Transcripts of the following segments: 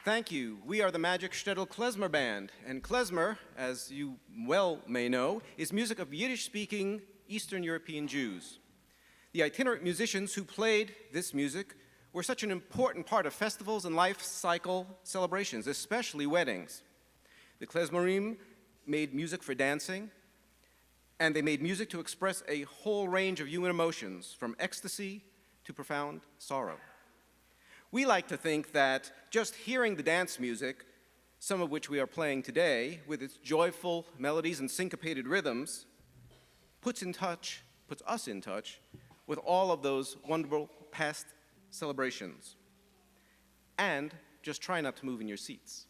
Thank you. We are the Magic Shtetl Klezmer Band, and klezmer, as you well may know, is music of Yiddish-speaking Eastern European Jews. The itinerant musicians who played this music were such an important part of festivals and life cycle celebrations, especially weddings. The klezmerim made music for dancing, and they made music to express a whole range of human emotions, from ecstasy to profound sorrow. We like to think that just hearing the dance music, some of which we are playing today, with its joyful melodies and syncopated rhythms, puts us in touch with all of those wonderful past celebrations. And just try not to move in your seats.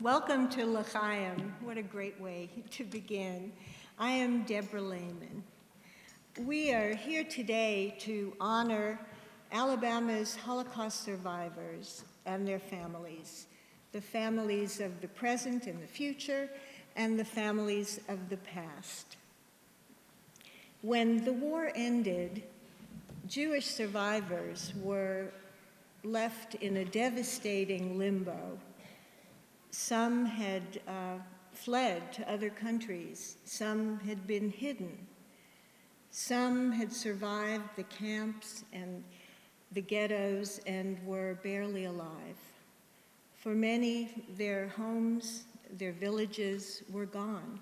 Welcome to L'Chaim. What a great way to begin. I am Deborah Lehman. We are here today to honor Alabama's Holocaust survivors and their families, the families of the present and the future, and the families of the past. When the war ended, Jewish survivors were left in a devastating limbo. Some had fled to other countries. Some had been hidden. Some had survived the camps and the ghettos and were barely alive. For many, their homes, their villages were gone.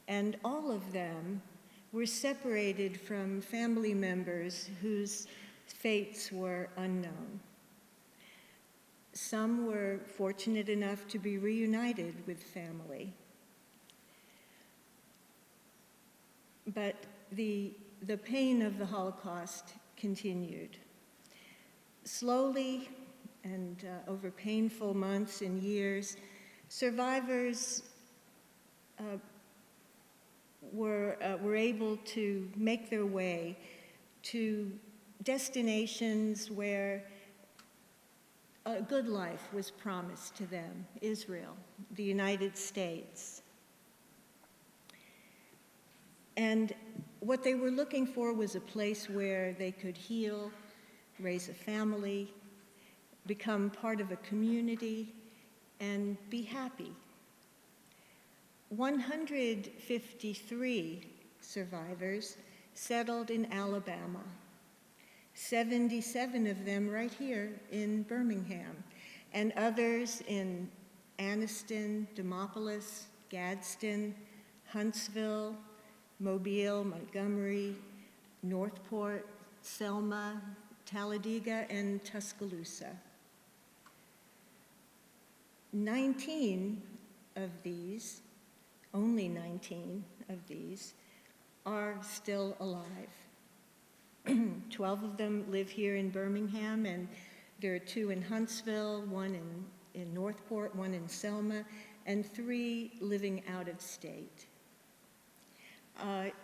And all of them were separated from family members whose fates were unknown. Some were fortunate enough to be reunited with family. But the pain of the Holocaust continued. Slowly and over painful months and years, survivors were able to make their way to destinations where a good life was promised to them: Israel, the United States. And what they were looking for was a place where they could heal, raise a family, become part of a community, and be happy. 153 survivors settled in Alabama, 77 of them right here in Birmingham, and others in Anniston, Demopolis, Gadsden, Huntsville, Mobile, Montgomery, Northport, Selma, Talladega, and Tuscaloosa. 19 of these, only 19 of these, are still alive. 12 of them live here in Birmingham, and there are 2 in Huntsville, 1 in Northport, 1 in Selma, and 3 living out of state.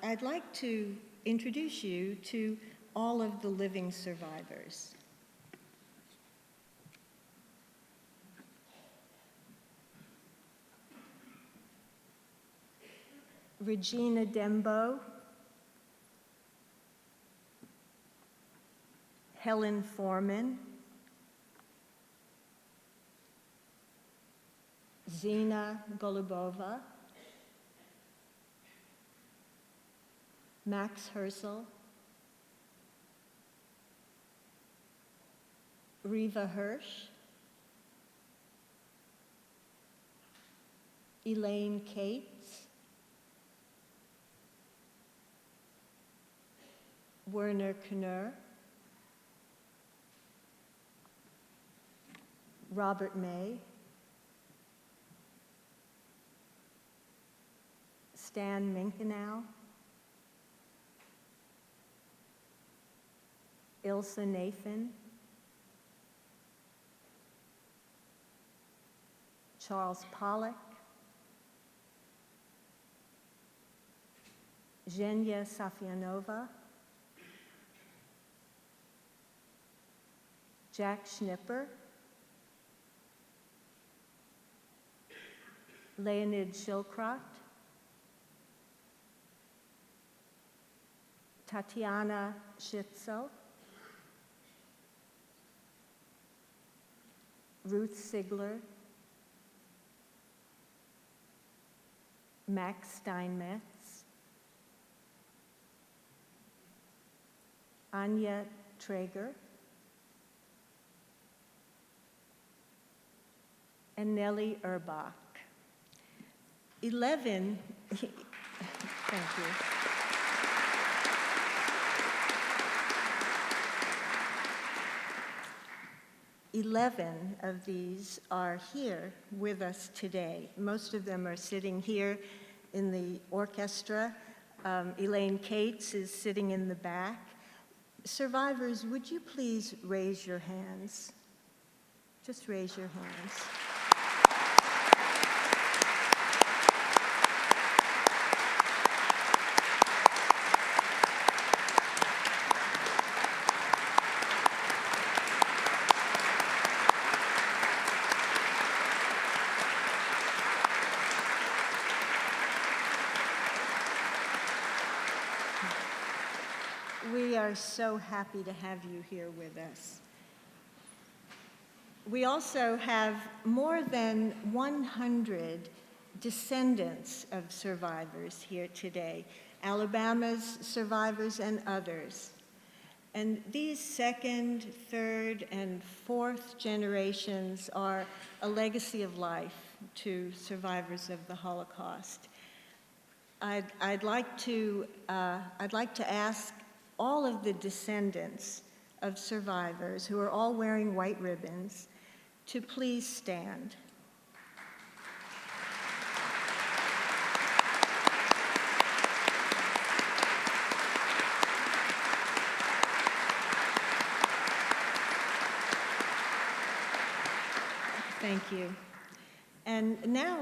I'd like to introduce you to all of the living survivors. Regina Dembo, Helen Foreman, Zina Golubova, Max Hersel, Riva Hirsch, Elaine Cates, Werner Knurr, Robert May, Stan Minkenau, Ilsa Nathan, Charles Pollack, Zhenya Safianova, Jack Schnipper, Leonid Shilkrot, Tatiana Schitzel, Ruth Sigler, Max Steinmetz, Anya Traeger, and Nellie Erbach. 11, thank you. Eleven of these are here with us today. Most of them are sitting here in the orchestra. Elaine Cates is sitting in the back. Survivors, would you please raise your hands? Just raise your hands. We are so happy to have you here with us. We also have more than 100 descendants of survivors here today, Alabama's survivors and others. And these second, third, and fourth generations are a legacy of life to survivors of the Holocaust. I'd like to ask all of the descendants of survivors, who are all wearing white ribbons, to please stand. Thank you. And now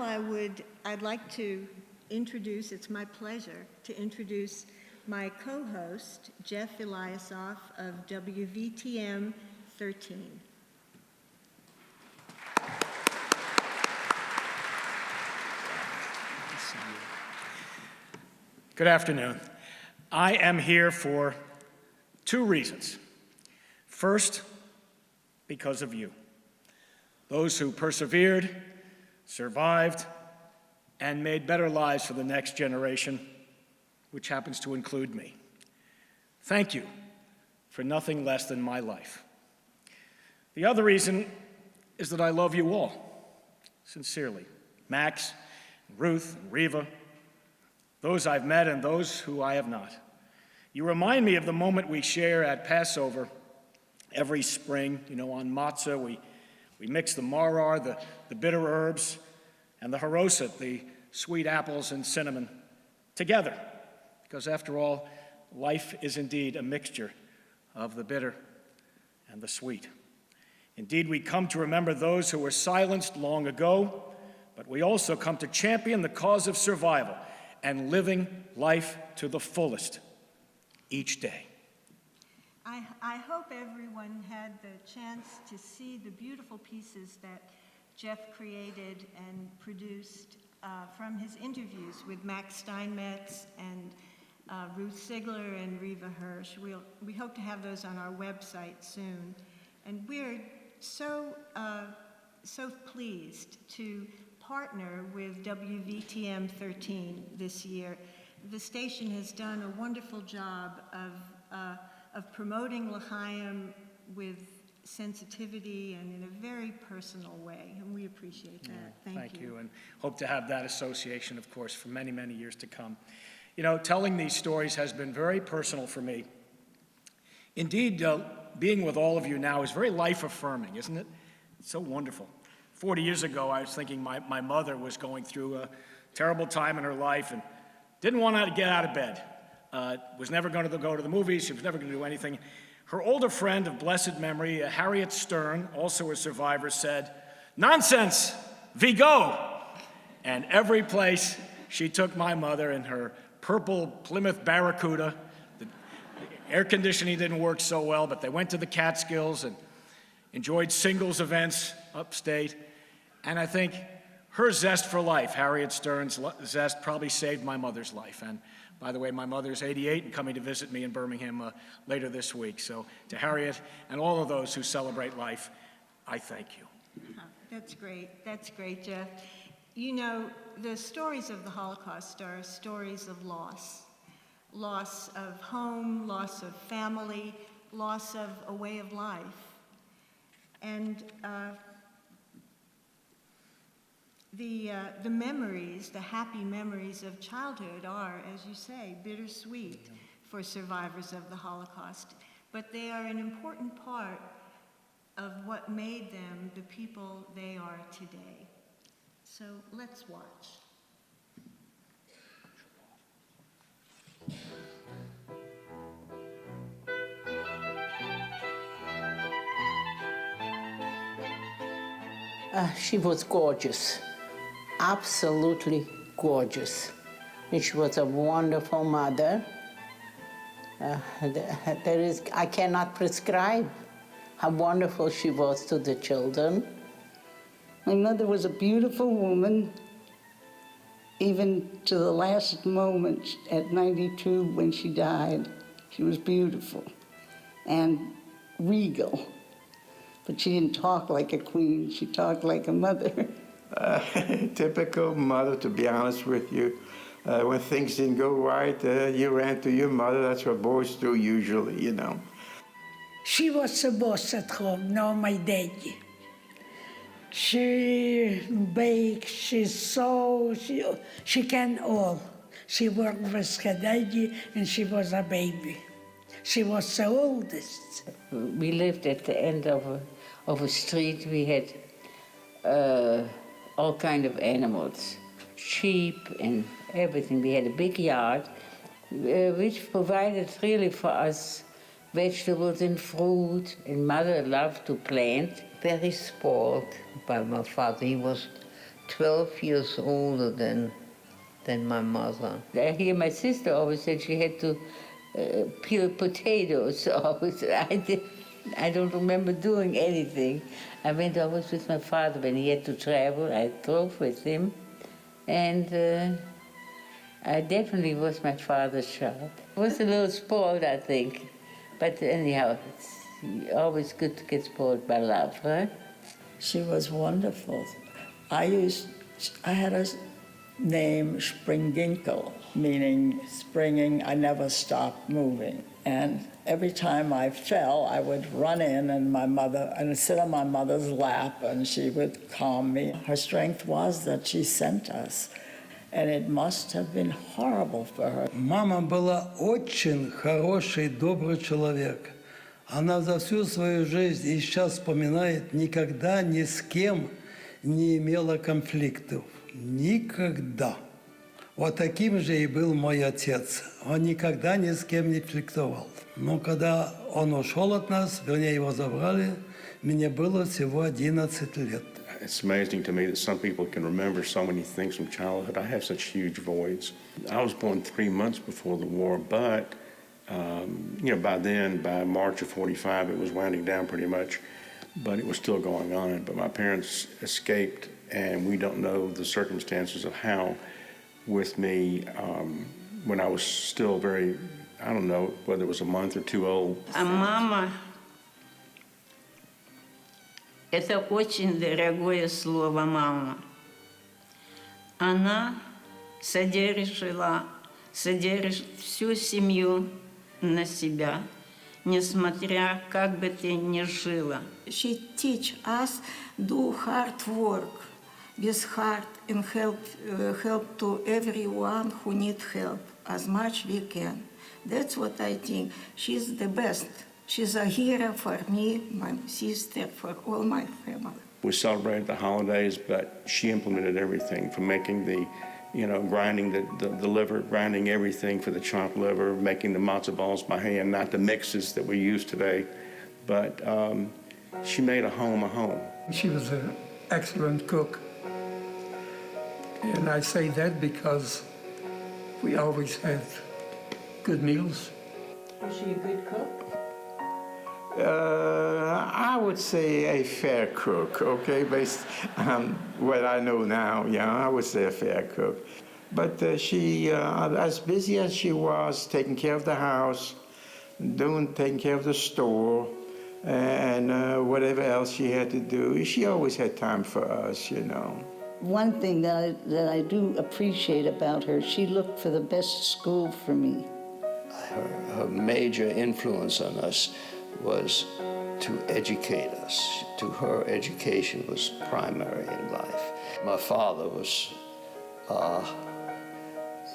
I'd like to it's my pleasure to introduce my co-host, Jeff Eliasoff of WVTM 13. Good afternoon. I am here for two reasons. First, because of you. Those who persevered, survived, and made better lives for the next generation, which happens to include me. Thank you for nothing less than my life. The other reason is that I love you all, sincerely. Max, Ruth, and Reva, those I've met and those who I have not. You remind me of the moment we share at Passover every spring. You know, on matzah, we mix the maror, the bitter herbs, and the haroset, the sweet apples and cinnamon, together. Because after all, life is indeed a mixture of the bitter and the sweet. Indeed, we come to remember those who were silenced long ago, but we also come to champion the cause of survival and living life to the fullest each day. I hope everyone had the chance to see the beautiful pieces that Jeff created and produced from his interviews with Max Steinmetz and Ruth Sigler and Reva Hirsch. We hope to have those on our website soon. And we're so pleased to partner with WVTM 13 this year. The station has done a wonderful job of promoting L'chaim with sensitivity and in a very personal way, and we appreciate that. Thank you. And hope to have that association, of course, for many, many years to come. You know, telling these stories has been very personal for me. Indeed, being with all of you now is very life-affirming, isn't it? It's so wonderful. 40 years ago, I was thinking my mother was going through a terrible time in her life and didn't want to get out of bed. Was never going to go to the movies. She was never going to do anything. Her older friend of blessed memory, Harriet Stern, also a survivor, said, "Nonsense, we go." And every place she took my mother in her purple Plymouth Barracuda. The air conditioning didn't work so well, but they went to the Catskills and enjoyed singles events upstate. And I think her zest for life, Harriet Stern's zest, probably saved my mother's life. And by the way, my mother's 88 and coming to visit me in Birmingham later this week. So to Harriet and all of those who celebrate life, I thank you. That's great. That's great, Jeff. You know, the stories of the Holocaust are stories of loss. Loss of home, loss of family, loss of a way of life. And the memories, the happy memories of childhood are, as you say, bittersweet for survivors of the Holocaust. But they are an important part of what made them the people they are today. So let's watch. She was gorgeous, absolutely gorgeous. And she was a wonderful mother. I cannot prescribe how wonderful she was to the children. My mother was a beautiful woman, even to the last moment at 92 when she died. She was beautiful and regal. But she didn't talk like a queen, she talked like a mother. Typical mother, to be honest with you. When things didn't go right, you ran to your mother. That's what boys do usually, you know. She was the boss at home, no my daddy. She bakes, she sews, she can all. She worked with her daddy and she was a baby. She was the oldest. We lived at the end of a street. We had all kind of animals, sheep and everything. We had a big yard, which provided really for us vegetables and fruit, and Mother loved to plant. Very spoiled by my father. He was 12 years older than than my mother. I hear my sister always said she had to peel potatoes. Always. I don't remember doing anything. I went always with my father when he had to travel. I drove with him. And I definitely was my father's child. I was a little spoiled, I think. But anyhow, it's always good to get spoiled by love, right? She was wonderful. I had a name Springinkel, meaning springing, I never stopped moving. And every time I fell, I would run in and sit on my mother's lap, and she would calm me. Her strength was that she sent us, and it must have been horrible for her. Мама была очень хороший, добрый человек. Она за всю свою жизнь и сейчас вспоминает, никогда ни с кем не имела конфликтов. Никогда. Вот таким же и был мой отец. Он никогда ни с кем не конфликтовал. Но когда он ушел от нас, вернее, его забрали, мне было всего 11 лет. It's amazing to me that some people can remember so many things from childhood. I have such huge voids. I was born 3 months before the war, but by then, by March of '45, it was winding down pretty much, but it was still going on. But my parents escaped, and we don't know the circumstances of how with me when I was still very, I don't know whether it was a month or two old. Мама — это очень дорогое слово «мама». Она содержит всю семью на себя, несмотря как бы ты ни жила. She teach us do hard work with heart and help to everyone who need help as much we can. That's what I think. She's the best. She's a hero for me, my sister, for all my family. We celebrated the holidays, but she implemented everything from making the, grinding the liver, grinding everything for the chopped liver, making the matzo balls by hand, not the mixes that we use today. But she made a home a home. She was an excellent cook. And I say that because we always had good meals. Was she a good cook? I would say a fair cook, okay, based on what I know now, I would say a fair cook. But she, as busy as she was, taking care of the house, taking care of the store, and whatever else she had to do, she always had time for us, One thing that I do appreciate about her, she looked for the best school for me. Her major influence on us was to educate us. To her, education was primary in life. My father was,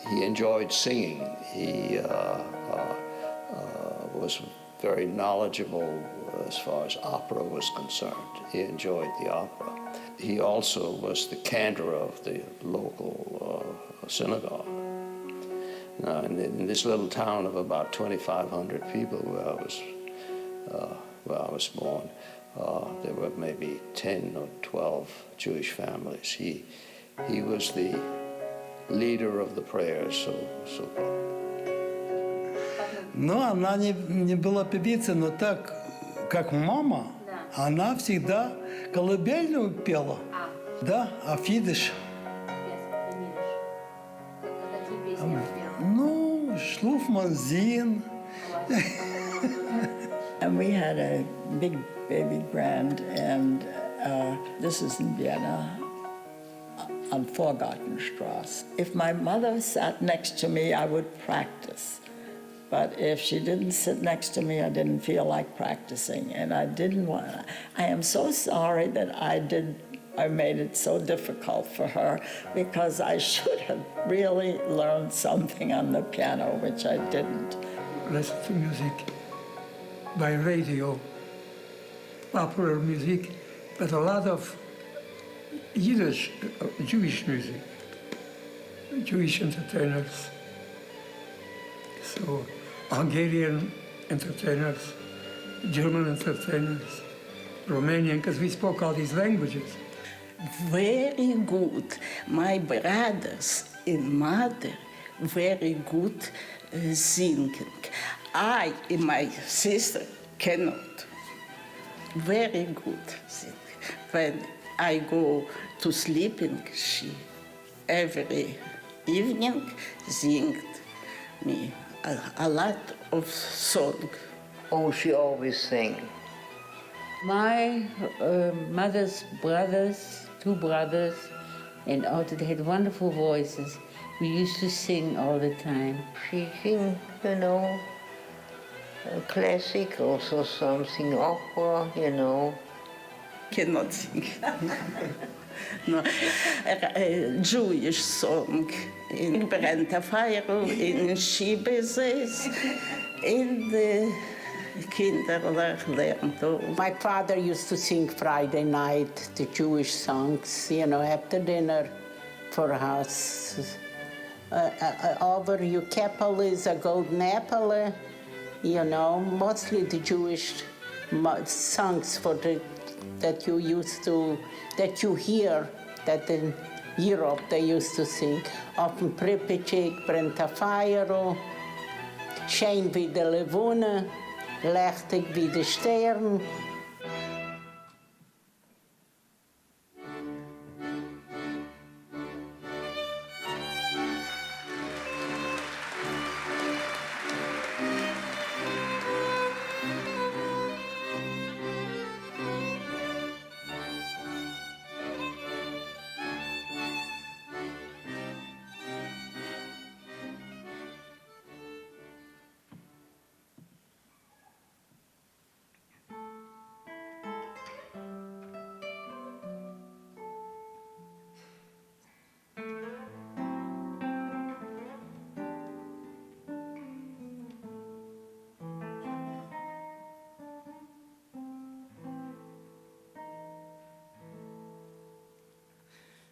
he enjoyed singing. He was very knowledgeable as far as opera was concerned. He enjoyed the opera. He also was the cantor of the local synagogue. Now, in this little town of about 2,500 people where I was born, there were maybe 10 or 12 Jewish families. He was the leader of the prayers, so-called. Но она не была певицей, но так, как мама, она всегда колыбельную пела. Да, афидиш. Ну, шлуфманзин. And we had a big baby grand, and this is in Vienna, on Vorgartenstrasse. If my mother sat next to me, I would practice. But if she didn't sit next to me, I didn't feel like practicing, and I didn't want. I am so sorry that I made it so difficult for her, because I should have really learned something on the piano, which I didn't. Listen to music by radio, popular music, but a lot of Yiddish, Jewish music, Jewish entertainers. So Hungarian entertainers, German entertainers, Romanian, because we spoke all these languages. Very good. My brothers and mother very good singing. I and my sister cannot. Very good singing. When I go to sleeping, she every evening sings me a lot of song. Oh, she always sang. My mother's brothers, 2 brothers, and also they had wonderful voices. We used to sing all the time. She sing, you know, classic, also something opera, you know. Cannot sing. No, Jewish song. In Brenta Fire, in Schibezes, in the Kinderlach learned. My father used to sing Friday night, the Jewish songs, you know, after dinner for us. Over your Keppel is a golden apple, you know, mostly the Jewish songs for that you used to, that you hear, that in Europe they used to sing. Often Pripyatchik, Brenta Fire, Schein wie de Levune, Lechtig wie de Stern.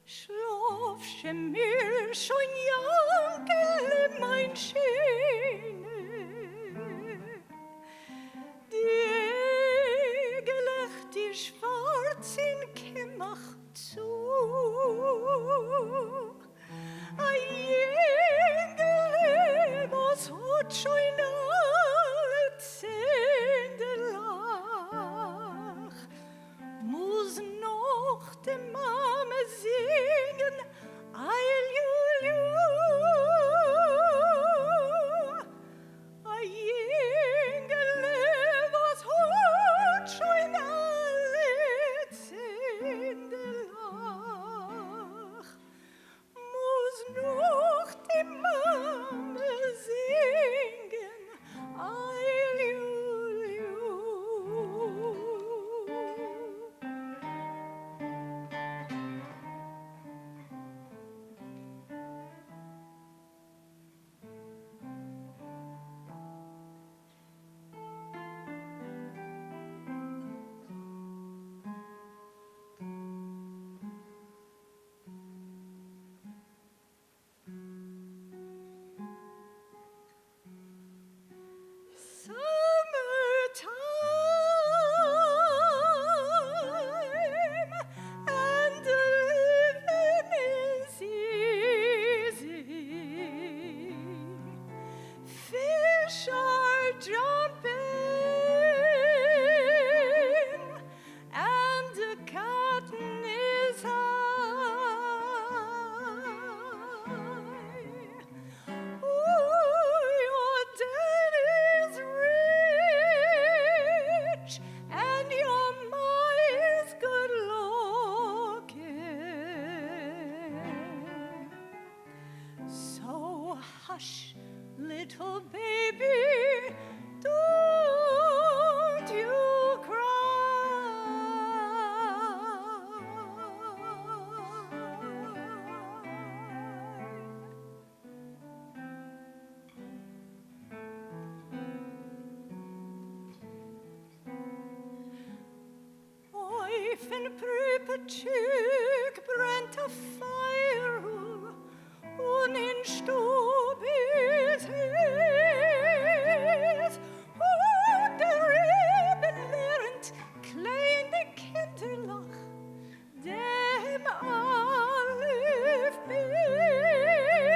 Schlaf, mir schon Jankele, mein Schöne, die gelegt die schwarzen Kämmach zu. Ein Jüngele, was hat schon alle Zähne lach, muss noch dem Mame singen, Eil, a Jüngele, was hat schon alle Zähne lach, muss noch dem Mame singen, Eil, hush, little baby, don't you cry. I've been Pripyatchik brennt a fire, und in Stub ist es, und der Reben lernt kleine Kinderlach, dem Alef bin.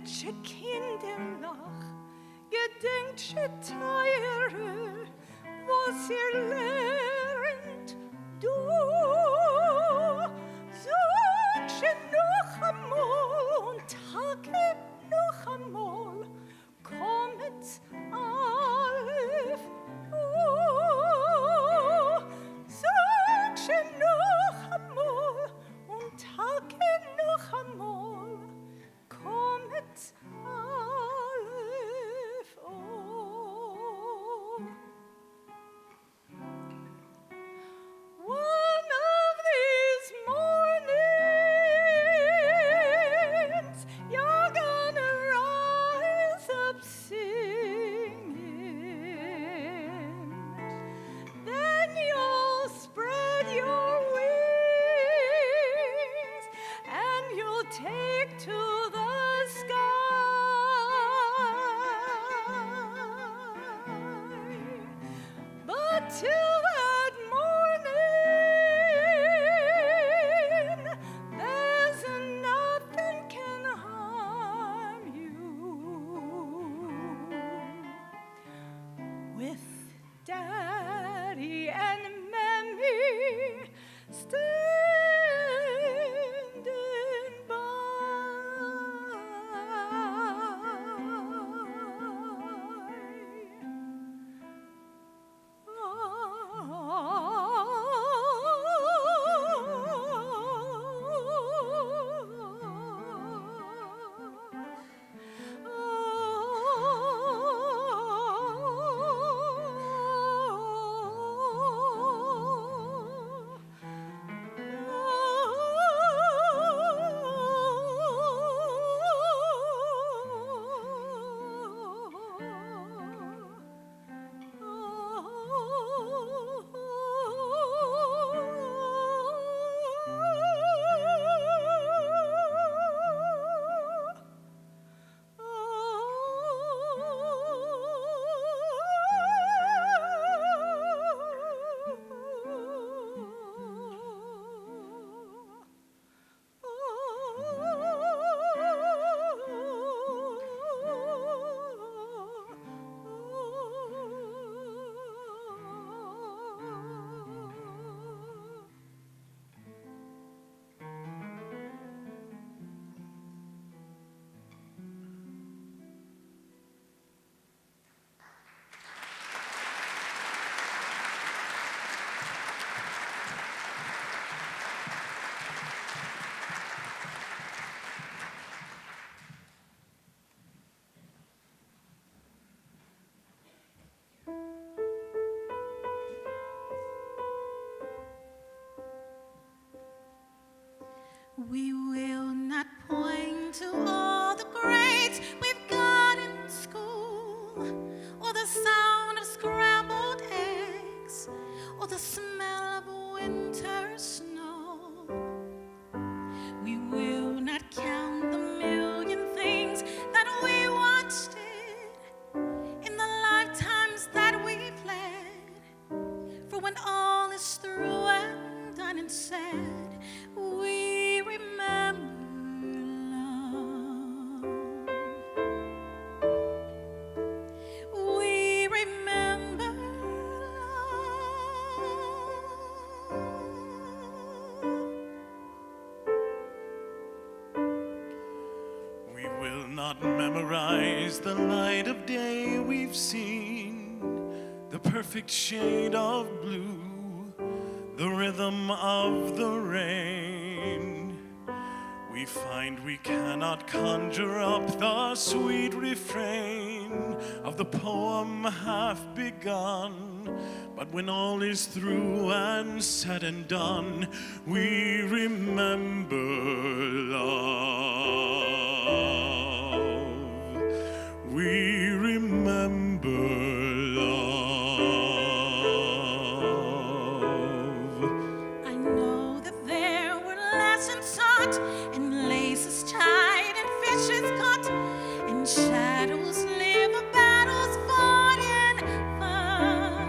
je kinderlach, gedenkt je teure, was ihr lernt, du. Sucht je noch einmal und taget noch einmal, kommet auf. Sucht je noch einmal und taget noch einmal, kommet auf. One of these mornings, you're gonna rise up singing. Then you'll spread your wings and you'll take to the sky. But till that morning, there's nothing can harm you. With Daddy and Mammy standing by. We will not point to all the grades we've got in school, or the sound of scrambled eggs, or the smell of winter snow. We will not count the million things that we once did in the lifetimes that we've led. For when all is through and done and said, we remember love. We remember love. We will not memorize the light of day we've seen, the perfect shade of blue, the rhythm of the rain. We find we cannot conjure up the sweet refrain of the poem half begun. But when all is through and said and done, we remember love. We remember love. I know that there were lessons taught, and laces tied, and fishes caught, and shadows live, battles fought in fun.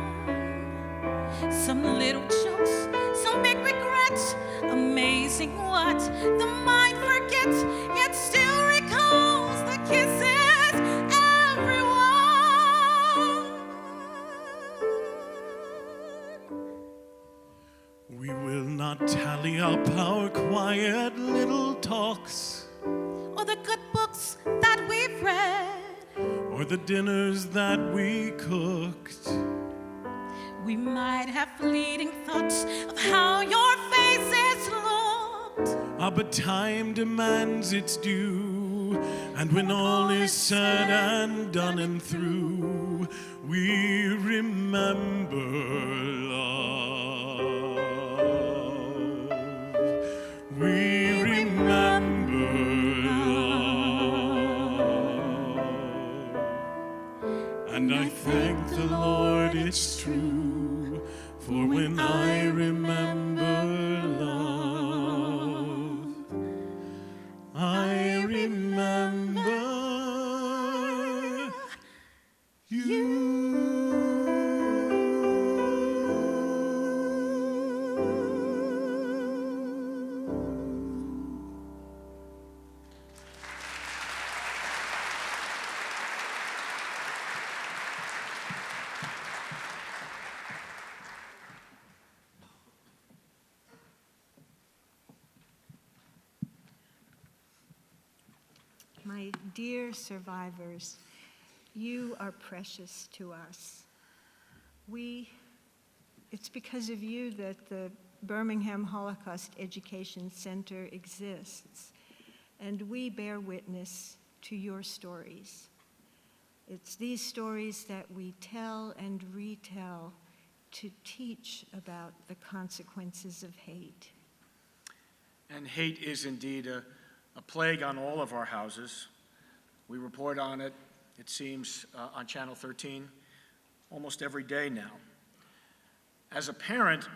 Some little jokes, some big regrets, amazing what the mind forgets, yet still recalls the kiss not tally up our quiet little talks, or the good books that we've read, or the dinners that we cooked. we might have fleeting thoughts of how your faces looked. But time demands its due, and when all is said and done and through, we remember love. We remember love. And I thank the Lord it's true, for when I remember love, I remember you. My dear survivors, you are precious to us. It's because of you that the Birmingham Holocaust Education Center exists, and we bear witness to your stories. It's these stories that we tell and retell to teach about the consequences of hate. And hate is indeed a plague on all of our houses. We report on it, it seems, on Channel 13 almost every day now. As a parent,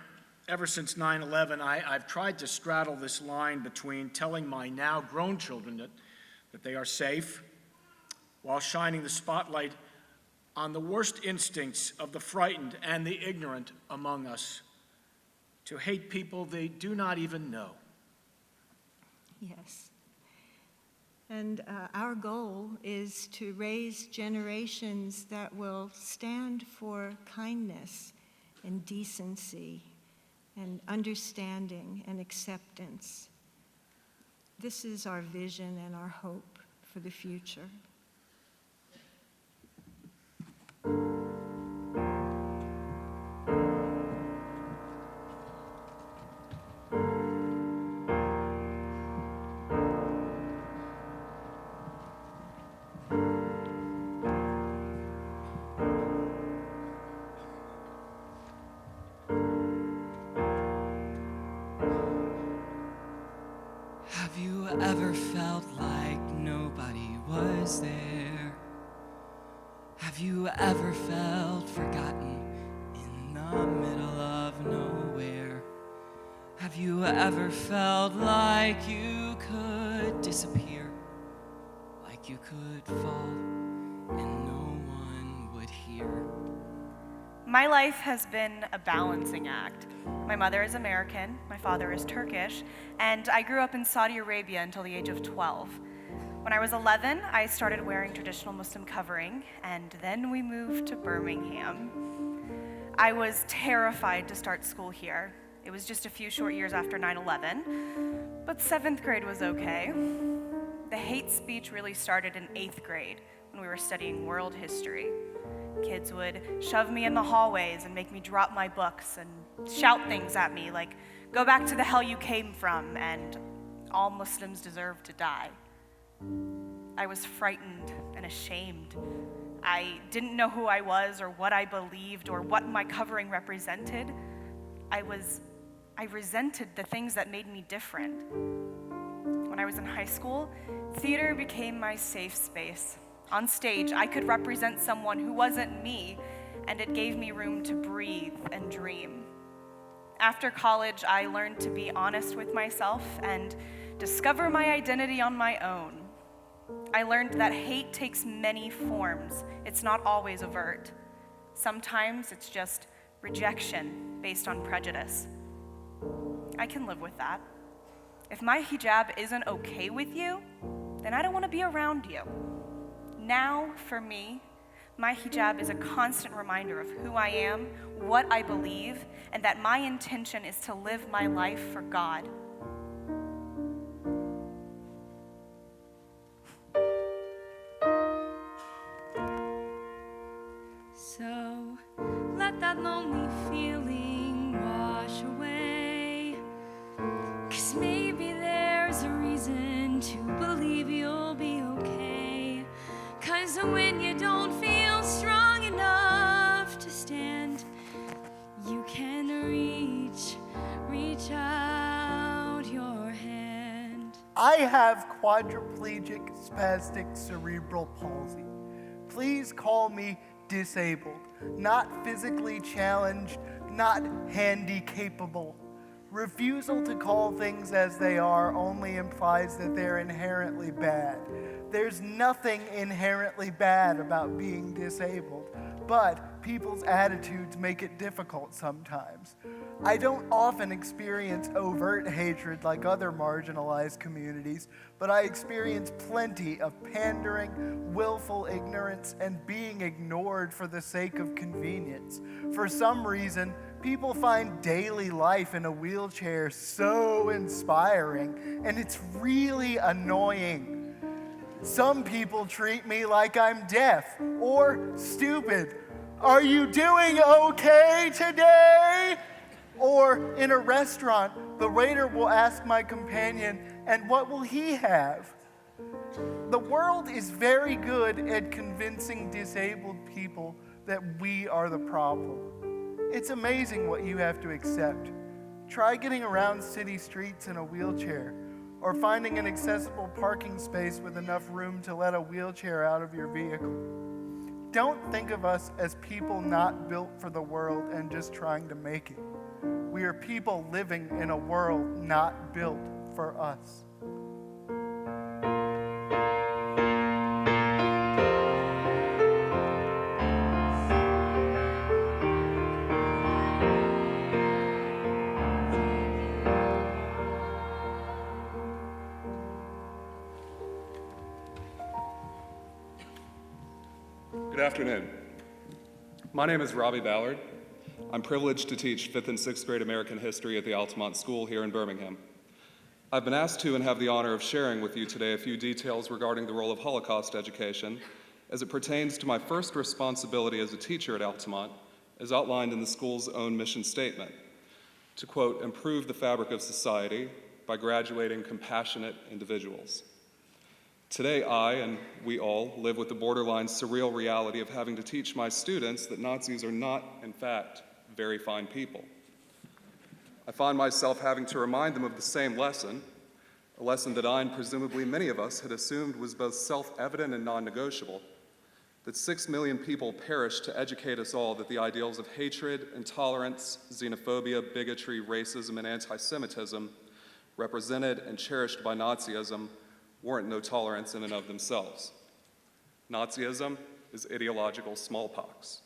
ever since 9/11, I've tried to straddle this line between telling my now grown children that they are safe, while shining the spotlight on the worst instincts of the frightened and the ignorant among us, to hate people they do not even know. Yes. And our goal is to raise generations that will stand for kindness and decency and understanding and acceptance. This is our vision and our hope for the future. Have you ever felt like nobody was there? Have you ever felt forgotten in the middle of nowhere? Have you ever felt like you could disappear, like you could fall and no one would hear? My life has been a balancing act. My mother is American, my father is Turkish, and I grew up in Saudi Arabia until the age of 12. When I was 11, I started wearing traditional Muslim covering, and then we moved to Birmingham. I was terrified to start school here. It was just a few short years after 9/11, but 7th grade was okay. The hate speech really started in 8th grade when we were studying world history. Kids would shove me in the hallways and make me drop my books and shout things at me like, "Go back to the hell you came from," and "All Muslims deserve to die." I was frightened and ashamed. I didn't know who I was or what I believed or what my covering represented. I resented the things that made me different. When I was in high school, theater became my safe space. On stage, I could represent someone who wasn't me, and it gave me room to breathe and dream. After college, I learned to be honest with myself and discover my identity on my own. I learned that hate takes many forms. It's not always overt. Sometimes it's just rejection based on prejudice. I can live with that. If my hijab isn't okay with you, then I don't want to be around you. Now, for me, My hijab is a constant reminder of who I am, what I believe, and that my intention is to live my life for God. So let that lonely feeling wash away, 'cause maybe there's a reason to believe you'll be okay. 'Cause when you don't feel strong enough to stand, you can reach out your hand. I have quadriplegic spastic cerebral palsy. Please call me disabled, not physically challenged, not handy-capable. Refusal to call things as they are only implies that they're inherently bad. There's nothing inherently bad about being disabled, but people's attitudes make it difficult sometimes. I don't often experience overt hatred like other marginalized communities, but I experience plenty of pandering, willful ignorance, and being ignored for the sake of convenience. For some reason, people find daily life in a wheelchair so inspiring, and it's really annoying. Some people treat me like I'm deaf or stupid. Are you doing okay today? Or in a restaurant, the waiter will ask my companion, and what will he have? The world is very good at convincing disabled people that we are the problem. It's amazing what you have to accept. Try getting around city streets in a wheelchair, or finding an accessible parking space with enough room to let a wheelchair out of your vehicle. Don't think of us as people not built for the world and just trying to make it. We are people living in a world not built for us. Good afternoon. My name is Robbie Ballard. I'm privileged to teach 5th and 6th grade American history at the Altamont School here in Birmingham. I've been asked to and have the honor of sharing with you today a few details regarding the role of Holocaust education as it pertains to my first responsibility as a teacher at Altamont, as outlined in the school's own mission statement, to, quote, improve the fabric of society by graduating compassionate individuals. Today, I and we all live with the borderline surreal reality of having to teach my students that Nazis are not, in fact, very fine people. I find myself having to remind them of the same lesson, a lesson that I and presumably many of us had assumed was both self-evident and non-negotiable, that 6 million people perished to educate us all that the ideals of hatred, intolerance, xenophobia, bigotry, racism, and anti-Semitism represented and cherished by Nazism weren't no tolerance in and of themselves. Nazism is ideological smallpox.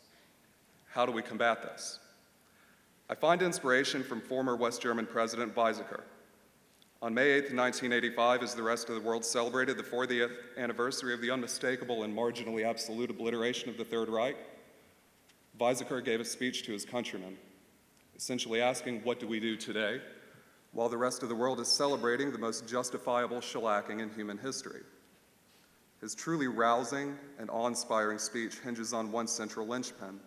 How do we combat this? I find inspiration from former West German President Weizsäcker. On May 8, 1985, as the rest of the world celebrated the 40th anniversary of the unmistakable and marginally absolute obliteration of the Third Reich, Weizsäcker gave a speech to his countrymen, essentially asking, what do we do today, while the rest of the world is celebrating the most justifiable shellacking in human history. His truly rousing and awe-inspiring speech hinges on one central linchpin.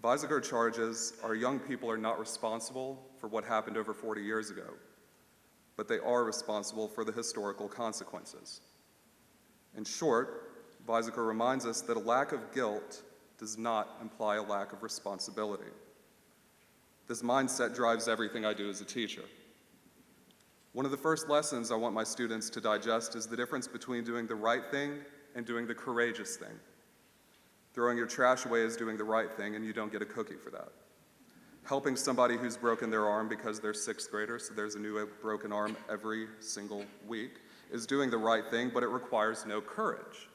Weizsäcker charges our young people are not responsible for what happened over 40 years ago, but they are responsible for the historical consequences. In short, Weizsäcker reminds us that a lack of guilt does not imply a lack of responsibility. This mindset drives everything I do as a teacher. One of the first lessons I want my students to digest is the difference between doing the right thing and doing the courageous thing. Throwing your trash away is doing the right thing, and you don't get a cookie for that. Helping somebody who's broken their arm because they're 6th graders, so there's a new broken arm every single week, is doing the right thing, but it requires no courage.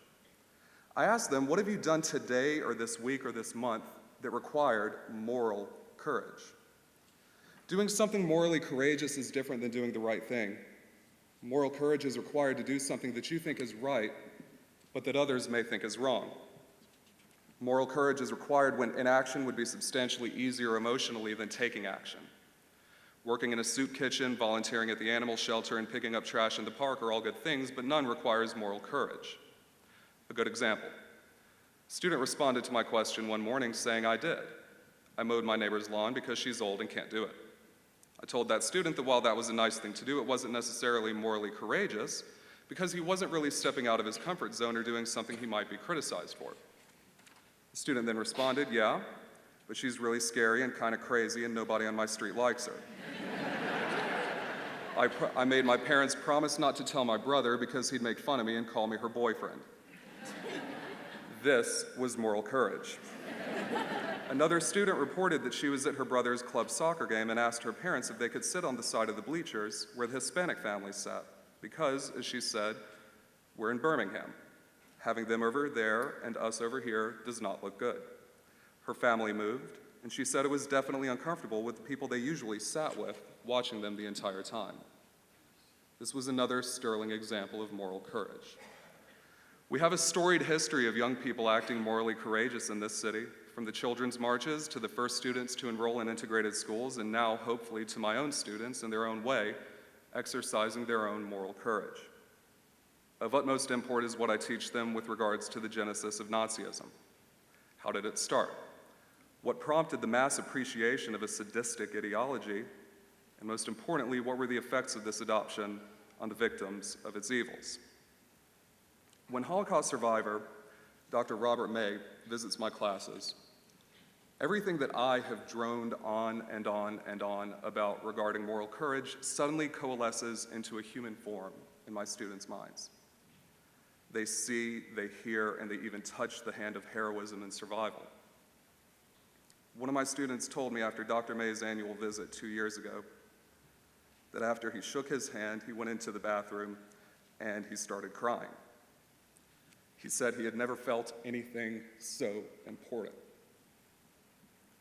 I ask them, what have you done today or this week or this month that required moral courage? Doing something morally courageous is different than doing the right thing. Moral courage is required to do something that you think is right, but that others may think is wrong. Moral courage is required when inaction would be substantially easier emotionally than taking action. Working in a soup kitchen, volunteering at the animal shelter, and picking up trash in the park are all good things, but none requires moral courage. A good example. A student responded to my question one morning saying, "I did. I mowed my neighbor's lawn because she's old and can't do it." I told that student that while that was a nice thing to do, it wasn't necessarily morally courageous because he wasn't really stepping out of his comfort zone or doing something he might be criticized for. The student then responded, "Yeah, but she's really scary and kind of crazy and nobody on my street likes her." I made my parents promise not to tell my brother because he'd make fun of me and call me her boyfriend. This was moral courage. Another student reported that she was at her brother's club soccer game and asked her parents if they could sit on the side of the bleachers where the Hispanic family sat, because, as she said, we're in Birmingham. Having them over there and us over here does not look good. Her family moved, and she said it was definitely uncomfortable with the people they usually sat with, watching them the entire time. This was another sterling example of moral courage. We have a storied history of young people acting morally courageous in this city, from the children's marches to the first students to enroll in integrated schools, and now, hopefully, to my own students in their own way, exercising their own moral courage. Of utmost import is what I teach them with regards to the genesis of Nazism. How did it start? What prompted the mass appreciation of a sadistic ideology? And most importantly, what were the effects of this adoption on the victims of its evils? When Holocaust survivor Dr. Robert May visits my classes, everything that I have droned on and on and on about regarding moral courage suddenly coalesces into a human form in my students' minds. They see, they hear, and they even touch the hand of heroism and survival. One of my students told me after Dr. May's annual visit 2 years ago that after he shook his hand, he went into the bathroom and he started crying. He said he had never felt anything so important.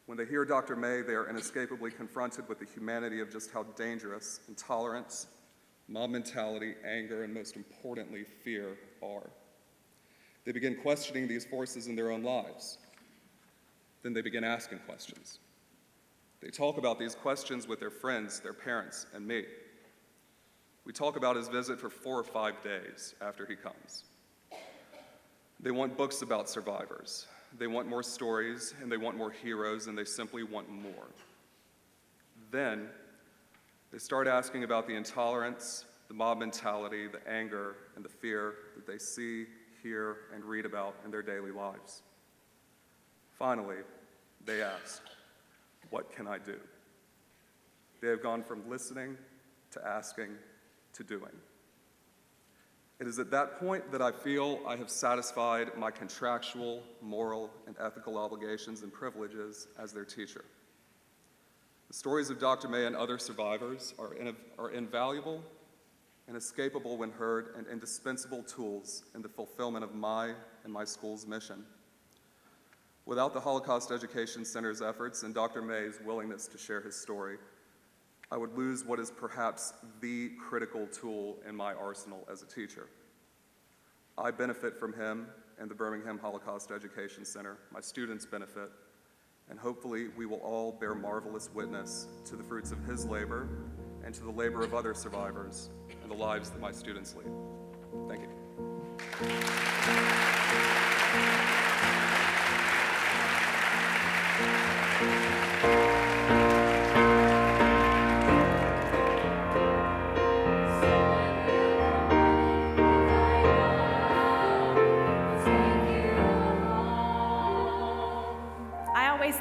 When they hear Dr. May, they are inescapably confronted with the humanity of just how dangerous intolerance, mob mentality, anger, and most importantly, fear are. They begin questioning these forces in their own lives. Then they begin asking questions. They talk about these questions with their friends, their parents, and me. We talk about his visit for 4 or 5 days after he comes. They want books about survivors. They want more stories, and they want more heroes, and they simply want more. Then, they start asking about the intolerance, the mob mentality, the anger, and the fear that they see, hear, and read about in their daily lives. Finally, they ask, "What can I do?" They have gone from listening to asking to doing. It is at that point that I feel I have satisfied my contractual, moral, and ethical obligations and privileges as their teacher. The stories of Dr. May and other survivors are invaluable, inescapable when heard, and indispensable tools in the fulfillment of my and my school's mission. Without the Holocaust Education Center's efforts and Dr. May's willingness to share his story, I would lose what is perhaps the critical tool in my arsenal as a teacher. I benefit from him and the Birmingham Holocaust Education Center. My students benefit, and hopefully we will all bear marvelous witness to the fruits of his labor and to the labor of other survivors and the lives that my students lead. Thank you.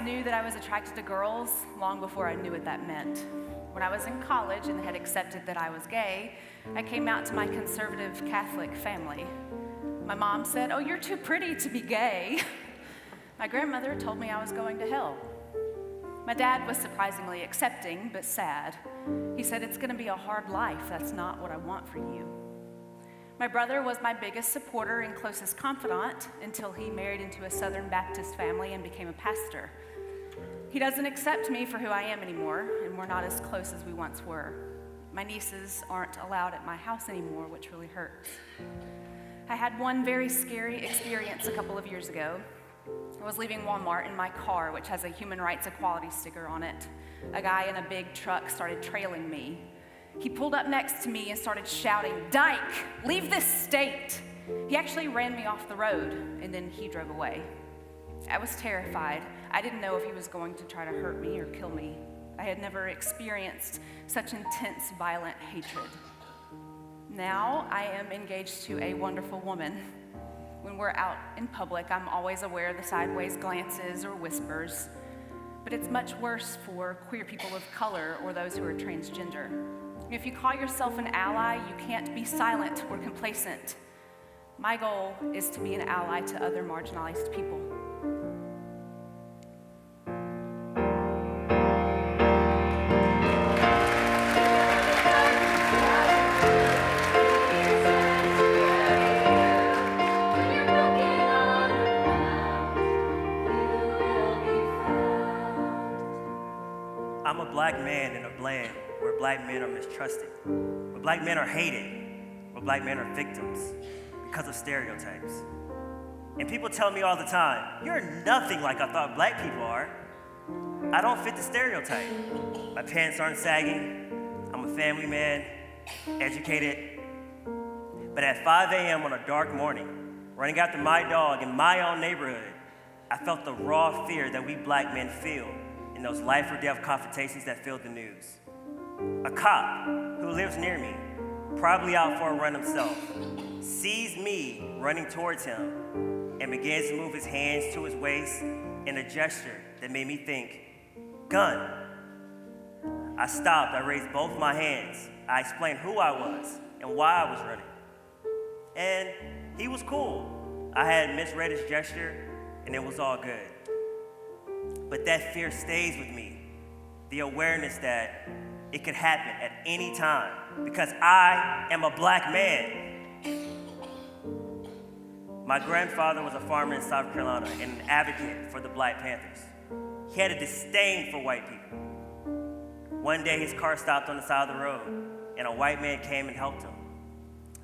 Knew that I was attracted to girls long before I knew what that meant. When I was in college and had accepted that I was gay, I came out to my conservative Catholic family. My mom said, "Oh, you're too pretty to be gay." My grandmother told me I was going to hell. My dad was surprisingly accepting, but sad. He said, "It's going to be a hard life. That's not what I want for you." My brother was my biggest supporter and closest confidant until he married into a Southern Baptist family and became a pastor. He doesn't accept me for who I am anymore, and we're not as close as we once were. My nieces aren't allowed at my house anymore, which really hurts. I had one very scary experience a couple of years ago. I was leaving Walmart in my car, which has a human rights equality sticker on it. A guy in a big truck started trailing me. He pulled up next to me and started shouting, "Dyke, leave this state!" He actually ran me off the road, and then he drove away. I was terrified. I didn't know if he was going to try to hurt me or kill me. I had never experienced such intense, violent hatred. Now I am engaged to a wonderful woman. When we're out in public, I'm always aware of the sideways glances or whispers, but it's much worse for queer people of color or those who are transgender. If you call yourself an ally, you can't be silent or complacent. My goal is to be an ally to other marginalized people. I'm a black man in a land where black men are mistrusted, where black men are hated, where black men are victims because of stereotypes. And people tell me all the time, "You're nothing like I thought black people are." I don't fit the stereotype. My pants aren't sagging. I'm a family man, educated. But at 5 a.m. on a dark morning, running after my dog in my own neighborhood, I felt the raw fear that we black men feel in those life or death confrontations that fill the news. A cop who lives near me, probably out for a run himself, sees me running towards him and begins to move his hands to his waist in a gesture that made me think, gun. I stopped, I raised both my hands. I explained who I was and why I was running. And he was cool. I had misread his gesture and it was all good. But that fear stays with me. The awareness that it could happen at any time because I am a black man. My grandfather was a farmer in South Carolina and an advocate for the Black Panthers. He had a disdain for white people. One day his car stopped on the side of the road and a white man came and helped him.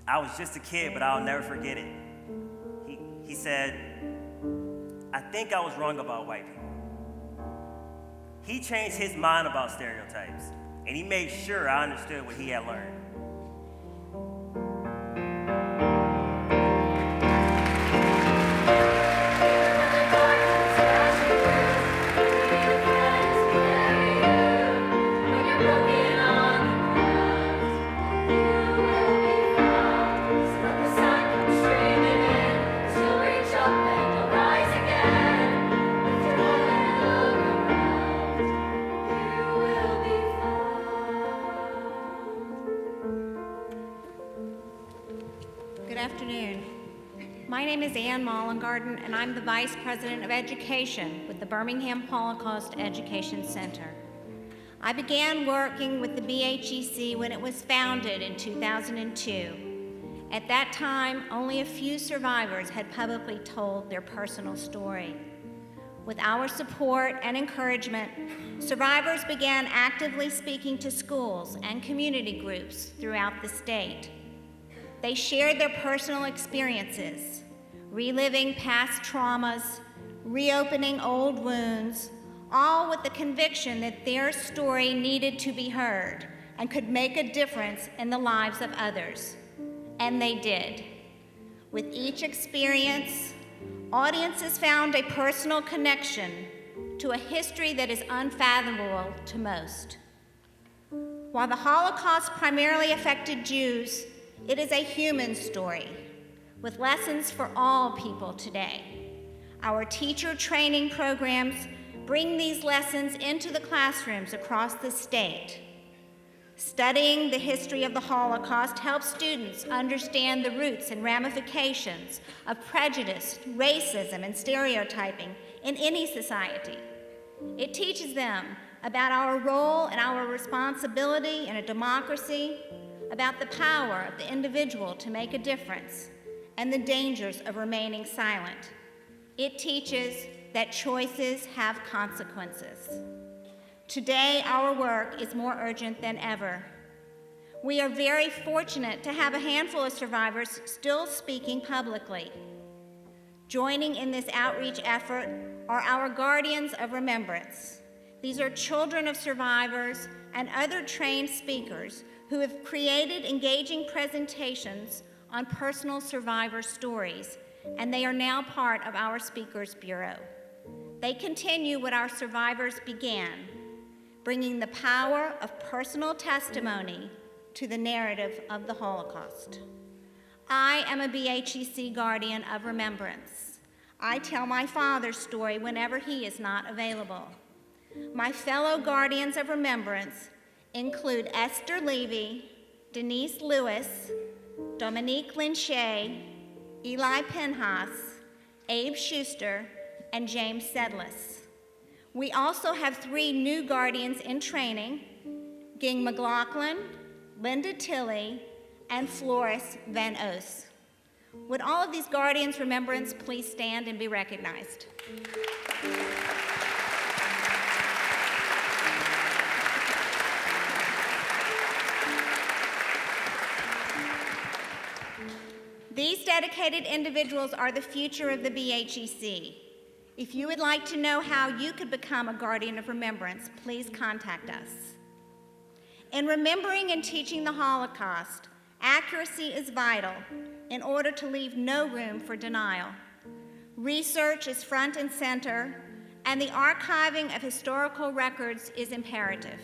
I was just a kid, but I'll never forget it. He said, "I think I was wrong about white people." He changed his mind about stereotypes, and he made sure I understood what he had learned. My name is Ann Mollengarden, and I'm the Vice President of Education with the Birmingham Holocaust Education Center. I began working with the BHEC when it was founded in 2002. At that time, only a few survivors had publicly told their personal story. With our support and encouragement, survivors began actively speaking to schools and community groups throughout the state. They shared their personal experiences, reliving past traumas, reopening old wounds, all with the conviction that their story needed to be heard and could make a difference in the lives of others. And they did. With each experience, audiences found a personal connection to a history that is unfathomable to most. While the Holocaust primarily affected Jews, it is a human story with lessons for all people today. Our teacher training programs bring these lessons into the classrooms across the state. Studying the history of the Holocaust helps students understand the roots and ramifications of prejudice, racism, and stereotyping in any society. It teaches them about our role and our responsibility in a democracy, about the power of the individual to make a difference, and the dangers of remaining silent. It teaches that choices have consequences. Today, our work is more urgent than ever. We are very fortunate to have a handful of survivors still speaking publicly. Joining in this outreach effort are our Guardians of Remembrance. These are children of survivors and other trained speakers who have created engaging presentations on personal survivor stories, and they are now part of our Speakers Bureau. They continue what our survivors began, bringing the power of personal testimony to the narrative of the Holocaust. I am a BHEC Guardian of Remembrance. I tell my father's story whenever he is not available. My fellow Guardians of Remembrance include Esther Levy, Denise Lewis, Dominique Linchet, Eli Penhas, Abe Schuster, and James Sedlis. We also have 3 new Guardians in training, Ging McLaughlin, Linda Tilley, and Floris Van Oos. Would all of these Guardians' Remembrance please stand and be recognized? These dedicated individuals are the future of the BHEC. If you would like to know how you could become a Guardian of Remembrance, please contact us. In remembering and teaching the Holocaust, accuracy is vital in order to leave no room for denial. Research is front and center, and the archiving of historical records is imperative.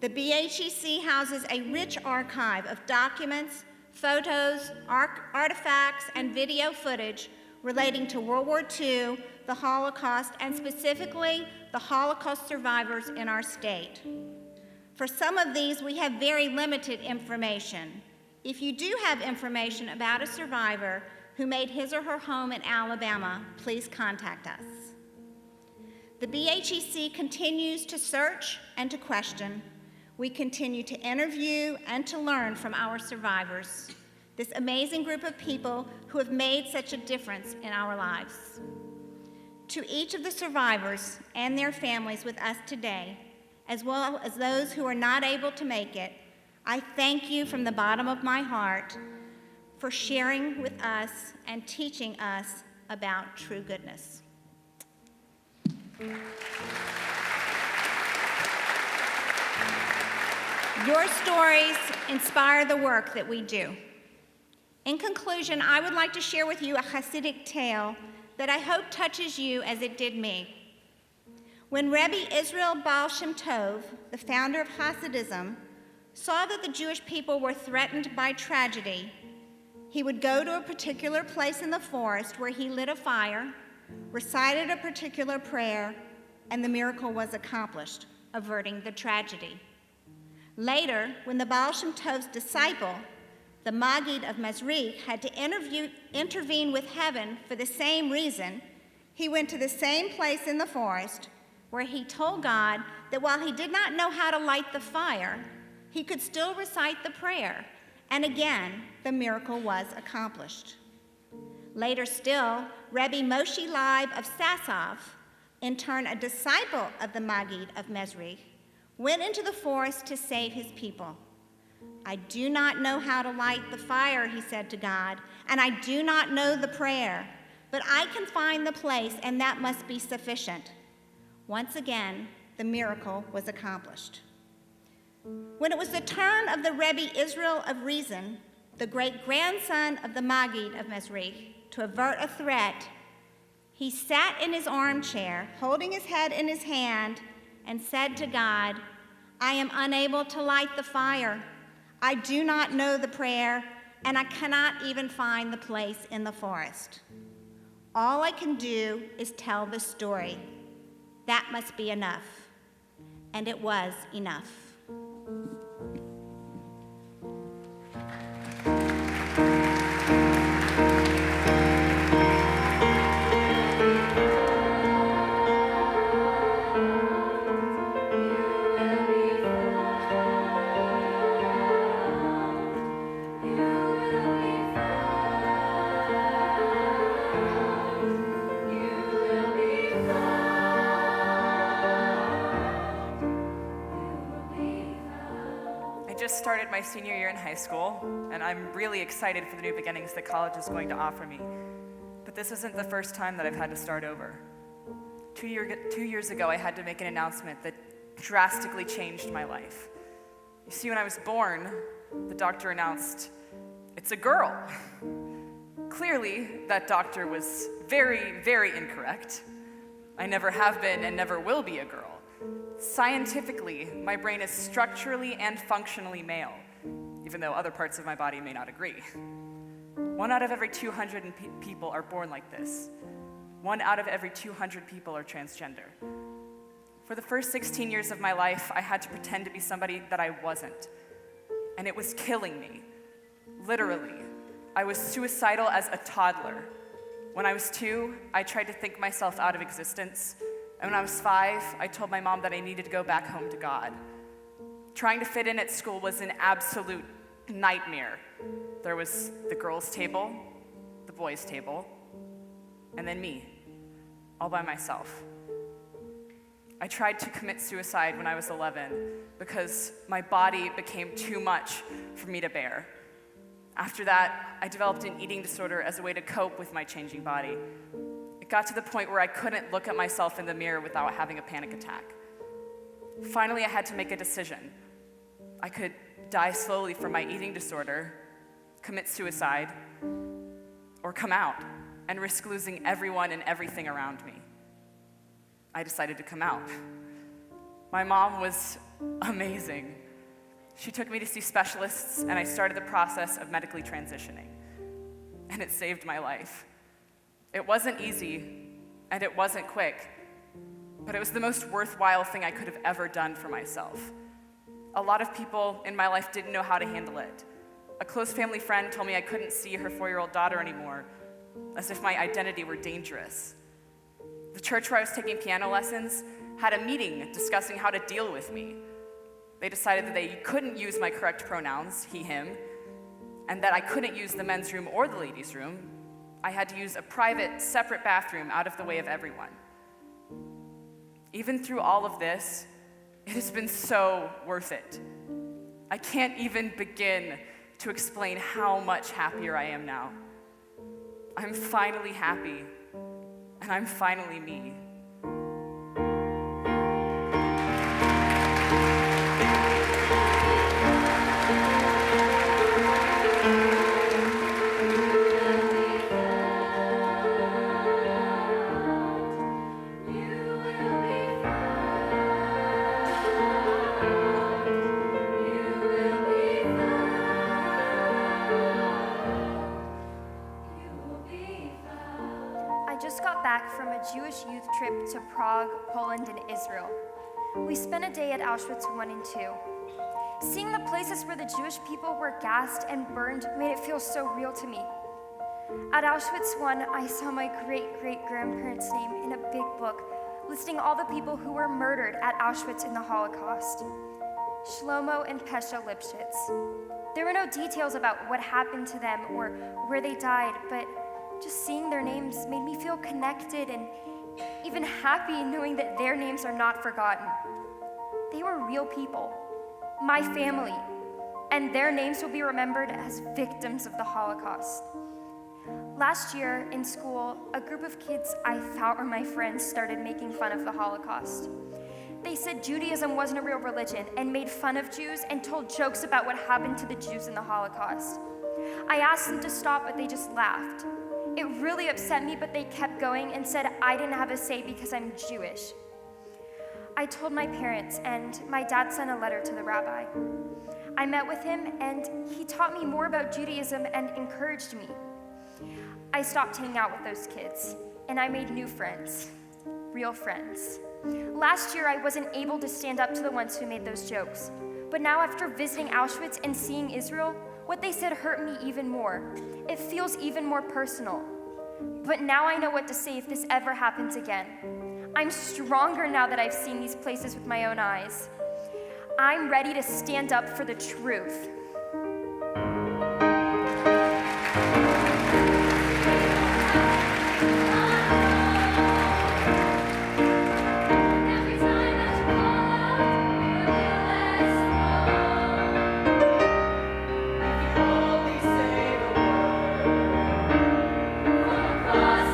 The BHEC houses a rich archive of documents, photos, artifacts, and video footage relating to World War II, the Holocaust, and specifically the Holocaust survivors in our state. For some of these, we have very limited information. If you do have information about a survivor who made his or her home in Alabama, please contact us. The BHEC continues to search and to question. We continue to interview and to learn from our survivors, this amazing group of people who have made such a difference in our lives. To each of the survivors and their families with us today, as well as those who are not able to make it, I thank you from the bottom of my heart for sharing with us and teaching us about true goodness. Your stories inspire the work that we do. In conclusion, I would like to share with you a Hasidic tale that I hope touches you as it did me. When Rebbe Israel Baal Shem Tov, the founder of Hasidism, saw that the Jewish people were threatened by tragedy, he would go to a particular place in the forest where he lit a fire, recited a particular prayer, and the miracle was accomplished, averting the tragedy. Later, when the Baal Shem Tov's disciple, the Maggid of Mezrich, had to intervene with heaven for the same reason, he went to the same place in the forest where he told God that while he did not know how to light the fire, he could still recite the prayer, and again, the miracle was accomplished. Later still, Rebbe Moshe Leib of Sassov, in turn a disciple of the Maggid of Mezrich, went into the forest to save his people. I do not know how to light the fire, he said to God, and I do not know the prayer, but I can find the place, and that must be sufficient. Once again, the miracle was accomplished. When it was the turn of the Rebbe Israel of Reason, the great-grandson of the Maggid of Mezrich, to avert a threat, he sat in his armchair, holding his head in his hand, and said to God, I am unable to light the fire. I do not know the prayer, and I cannot even find the place in the forest. All I can do is tell the story. That must be enough. And it was enough. Started my senior year in high school, and I'm really excited for the new beginnings that college is going to offer me. But this isn't the first time that I've had to start over. 2 years ago, I had to make an announcement that drastically changed my life. You see, when I was born, the doctor announced, "It's a girl." Clearly, that doctor was very, very incorrect. I never have been and never will be a girl. Scientifically, my brain is structurally and functionally male, even though other parts of my body may not agree. 1 out of every 200 people are born like this. 1 out of every 200 people are transgender. For the first 16 years of my life, I had to pretend to be somebody that I wasn't. And it was killing me. Literally. I was suicidal as a toddler. When I was 2, I tried to think myself out of existence. And when I was 5, I told my mom that I needed to go back home to God. Trying to fit in at school was an absolute nightmare. There was the girls' table, the boys' table, and then me, all by myself. I tried to commit suicide when I was 11 because my body became too much for me to bear. After that, I developed an eating disorder as a way to cope with my changing body. It got to the point where I couldn't look at myself in the mirror without having a panic attack. Finally, I had to make a decision. I could die slowly from my eating disorder, commit suicide, or come out and risk losing everyone and everything around me. I decided to come out. My mom was amazing. She took me to see specialists, and I started the process of medically transitioning. And it saved my life. It wasn't easy, and it wasn't quick, but it was the most worthwhile thing I could have ever done for myself. A lot of people in my life didn't know how to handle it. A close family friend told me I couldn't see her 4-year-old daughter anymore, as if my identity were dangerous. The church where I was taking piano lessons had a meeting discussing how to deal with me. They decided that they couldn't use my correct pronouns, he, him, and that I couldn't use the men's room or the ladies' room. I had to use a private, separate bathroom out of the way of everyone. Even through all of this, it has been so worth it. I can't even begin to explain how much happier I am now. I'm finally happy, and I'm finally me. From a Jewish youth trip to Prague, Poland, and Israel. We spent a day at Auschwitz I and II. Seeing the places where the Jewish people were gassed and burned made it feel so real to me. At Auschwitz I, I saw my great-great-grandparents' name in a big book listing all the people who were murdered at Auschwitz in the Holocaust. Shlomo and Pesha Lipschitz. There were no details about what happened to them or where they died, but just seeing their names made me feel connected and even happy knowing that their names are not forgotten. They were real people, my family, and their names will be remembered as victims of the Holocaust. Last year in school, a group of kids I thought were my friends started making fun of the Holocaust. They said Judaism wasn't a real religion and made fun of Jews and told jokes about what happened to the Jews in the Holocaust. I asked them to stop, but they just laughed. It really upset me, but they kept going and said I didn't have a say because I'm Jewish. I told my parents, and my dad sent a letter to the rabbi. I met with him, and he taught me more about Judaism and encouraged me. I stopped hanging out with those kids, and I made new friends, real friends. Last year, I wasn't able to stand up to the ones who made those jokes, but now after visiting Auschwitz and seeing Israel, what they said hurt me even more. It feels even more personal. But now I know what to say if this ever happens again. I'm stronger now that I've seen these places with my own eyes. I'm ready to stand up for the truth. Cross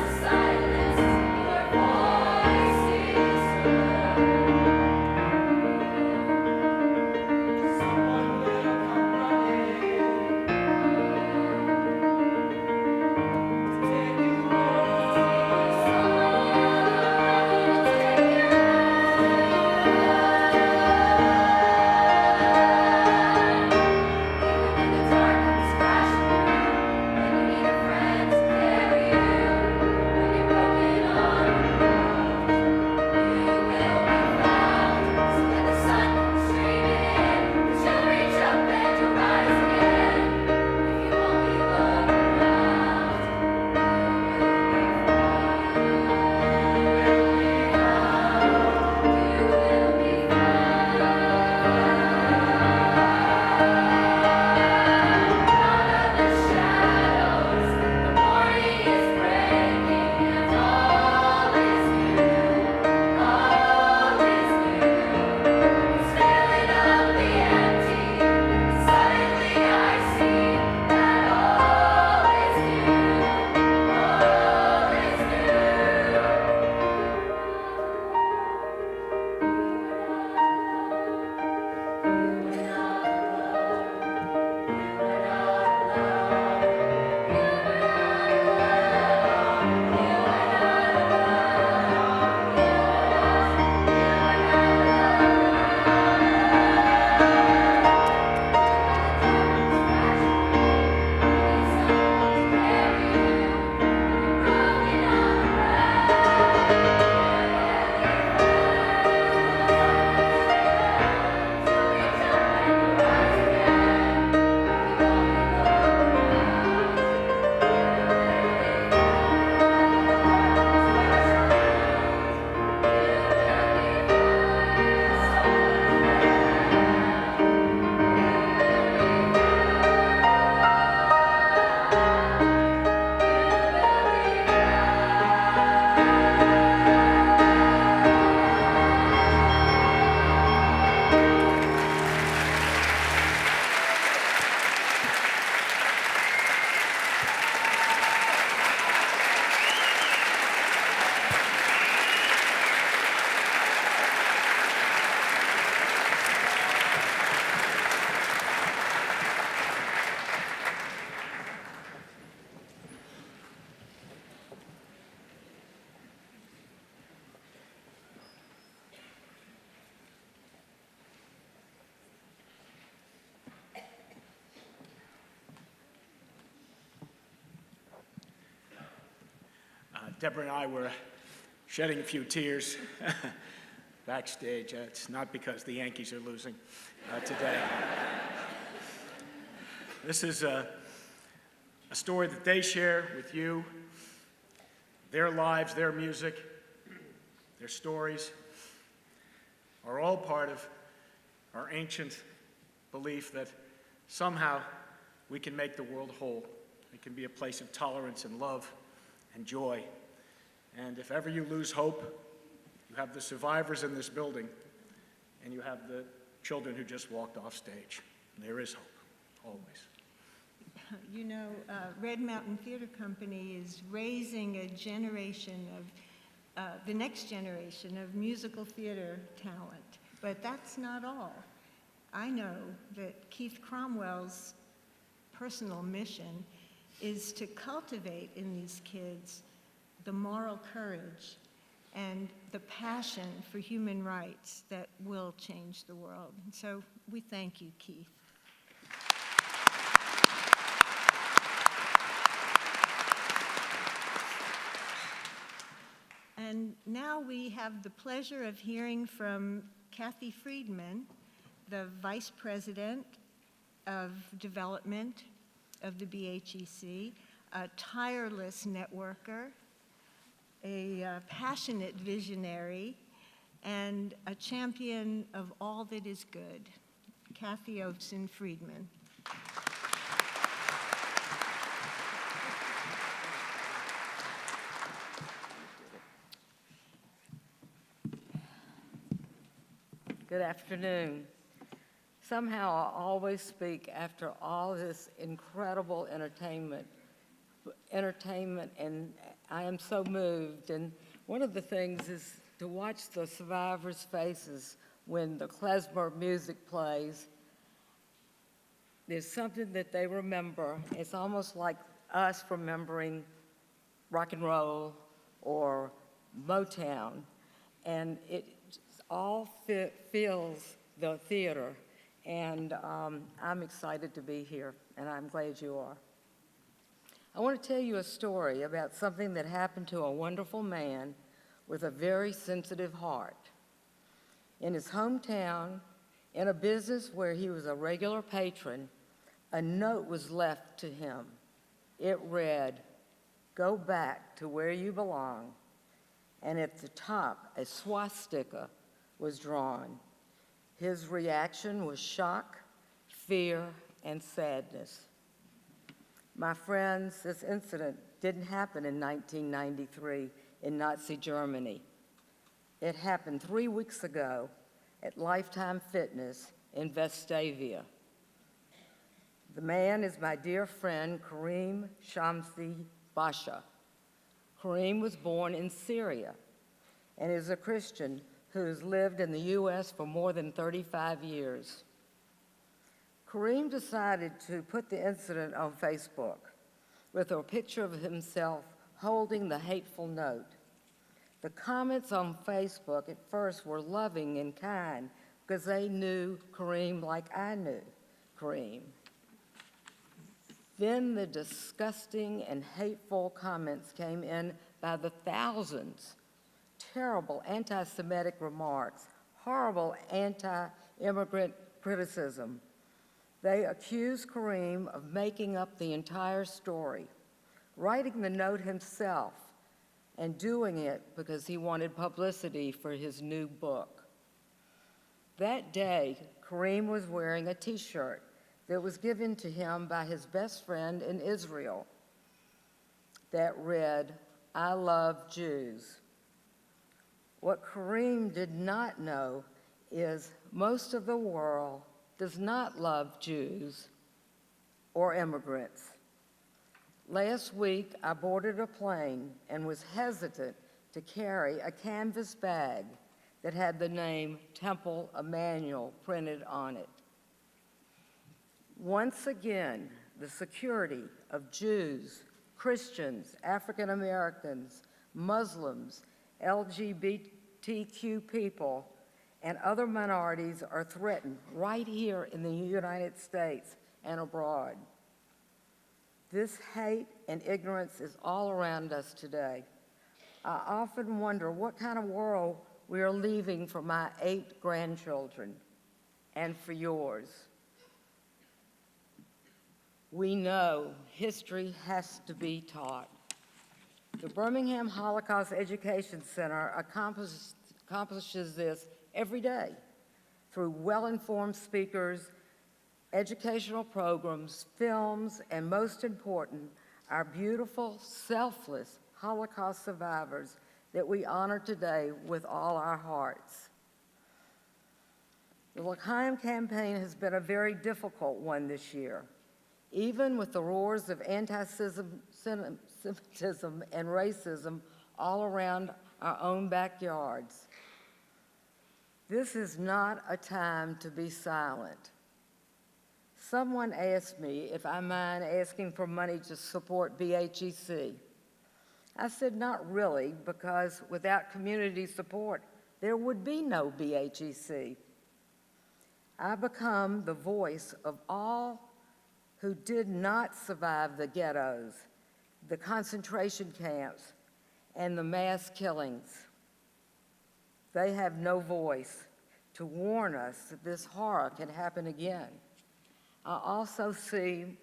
Deborah and I were shedding a few tears backstage. It's not because the Yankees are losing today. This is a story that they share with you, their lives, their music, their stories are all part of our ancient belief that somehow we can make the world whole. It can be a place of tolerance and love and joy. And if ever you lose hope, you have the survivors in this building, and you have the children who just walked off stage. There is hope, always. You know, Red Mountain Theater Company is raising a generation of, the next generation of musical theater talent. But that's not all. I know that Keith Cromwell's personal mission is to cultivate in these kids the moral courage and the passion for human rights that will change the world. And so we thank you, Keith. And now we have the pleasure of hearing from Kathy Friedman, the Vice President of Development of the BHEC, a tireless networker, a passionate visionary, and a champion of all that is good. Kathy Oateson Friedman. Good afternoon. Somehow I always speak after all this incredible entertainment, and I am so moved. And one of the things is to watch the survivors' faces when the klezmer music plays. There's something that they remember. It's almost like us remembering rock and roll or Motown, and it all fills the theater, and I'm excited to be here, and I'm glad you are. I want to tell you a story about something that happened to a wonderful man with a very sensitive heart. In his hometown, in a business where he was a regular patron, a note was left to him. It read, "Go back to where you belong," and at the top, a swastika was drawn. His reaction was shock, fear, and sadness. My friends, this incident didn't happen in 1993 in Nazi Germany. It happened 3 weeks ago at Lifetime Fitness in Vestavia. The man is my dear friend, Kareem Shamsi Basha. Kareem was born in Syria and is a Christian who's lived in the U.S. for more than 35 years. Kareem decided to put the incident on Facebook with a picture of himself holding the hateful note. The comments on Facebook at first were loving and kind because they knew Kareem like I knew Kareem. Then the disgusting and hateful comments came in by the thousands. Terrible anti-Semitic remarks, horrible anti-immigrant criticism. They accused Kareem of making up the entire story, writing the note himself, and doing it because he wanted publicity for his new book. That day, Kareem was wearing a t-shirt that was given to him by his best friend in Israel that read, "I love Jews." What Kareem did not know is most of the world does not love Jews or immigrants. Last week, I boarded a plane and was hesitant to carry a canvas bag that had the name Temple Emmanuel printed on it. Once again, the security of Jews, Christians, African Americans, Muslims, LGBTQ people, and other minorities are threatened right here in the United States and abroad. This hate and ignorance is all around us today. I often wonder what kind of world we are leaving for my 8 grandchildren and for yours. We know history has to be taught. The Birmingham Holocaust Education Center accomplishes this every day through well-informed speakers, educational programs, films, and most important, our beautiful, selfless Holocaust survivors that we honor today with all our hearts. The L'Chaim campaign has been a very difficult one this year. Even with the roars of anti-Semitism and racism all around our own backyards. This is not a time to be silent. Someone asked me if I mind asking for money to support BHEC. I said not really, because without community support, there would be no BHEC. I become the voice of all who did not survive the ghettos, the concentration camps, and the mass killings. They have no voice to warn us that this horror can happen again. I also see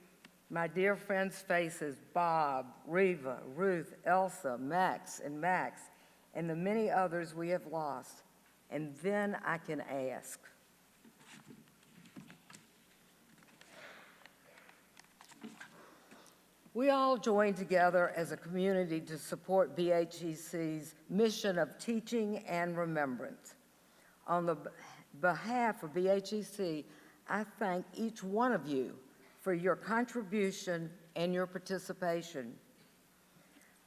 my dear friends' faces, Bob, Reva, Ruth, Elsa, Max, and the many others we have lost. And then I can ask, we all joined together as a community to support BHEC's mission of teaching and remembrance. On the behalf of BHEC, I thank each one of you for your contribution and your participation.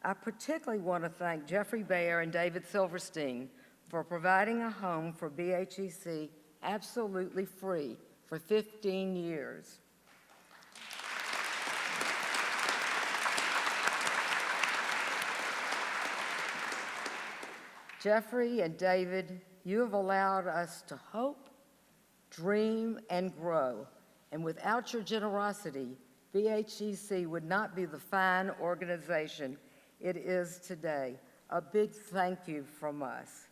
I particularly want to thank Jeffrey Bayer and David Silverstein for providing a home for BHEC absolutely free for 15 years. Jeffrey and David, you have allowed us to hope, dream, and grow. And without your generosity, BHEC would not be the fine organization it is today. A big thank you from us.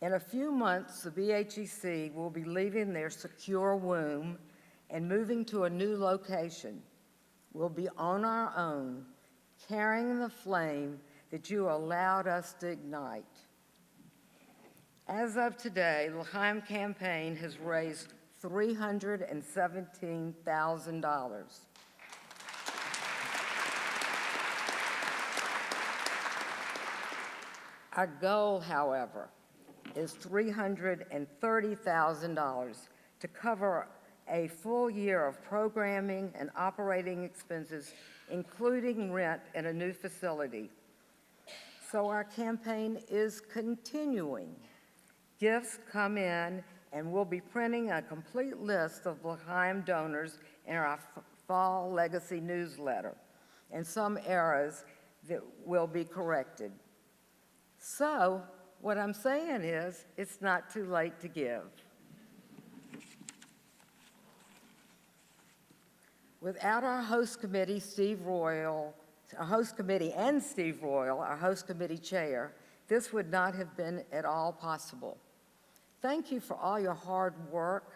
In a few months, the BHEC will be leaving their secure womb and moving to a new location. We'll be on our own, carrying the flame that you allowed us to ignite. As of today, the L'Chaim campaign has raised $317,000. Our goal, however, is $330,000 to cover a full year of programming and operating expenses, including rent and a new facility. So our campaign is continuing. Gifts come in, and we'll be printing a complete list of L'Chaim donors in our fall legacy newsletter, and some errors that will be corrected. So what I'm saying is, it's not too late to give. Without our host committee, our host committee and Steve Royal, our host committee chair, this would not have been at all possible. Thank you for all your hard work.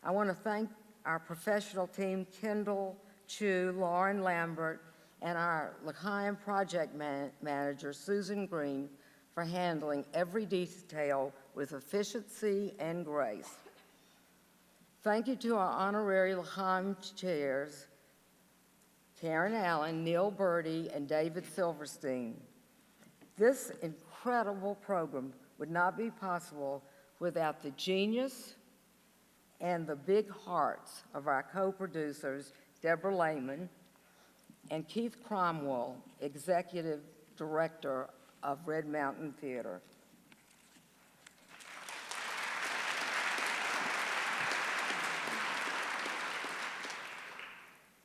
I want to thank our professional team, Kendall, Chu, Lauren Lambert, and our L'Chaim project manager, Susan Green, for handling every detail with efficiency and grace. Thank you to our honorary L'Chaim chairs, Karen Allen, Neil Birdie, and David Silverstein. This incredible program would not be possible without the genius and the big hearts of our co-producers, Deborah Lehman and Keith Cromwell, Executive Director of Red Mountain Theater.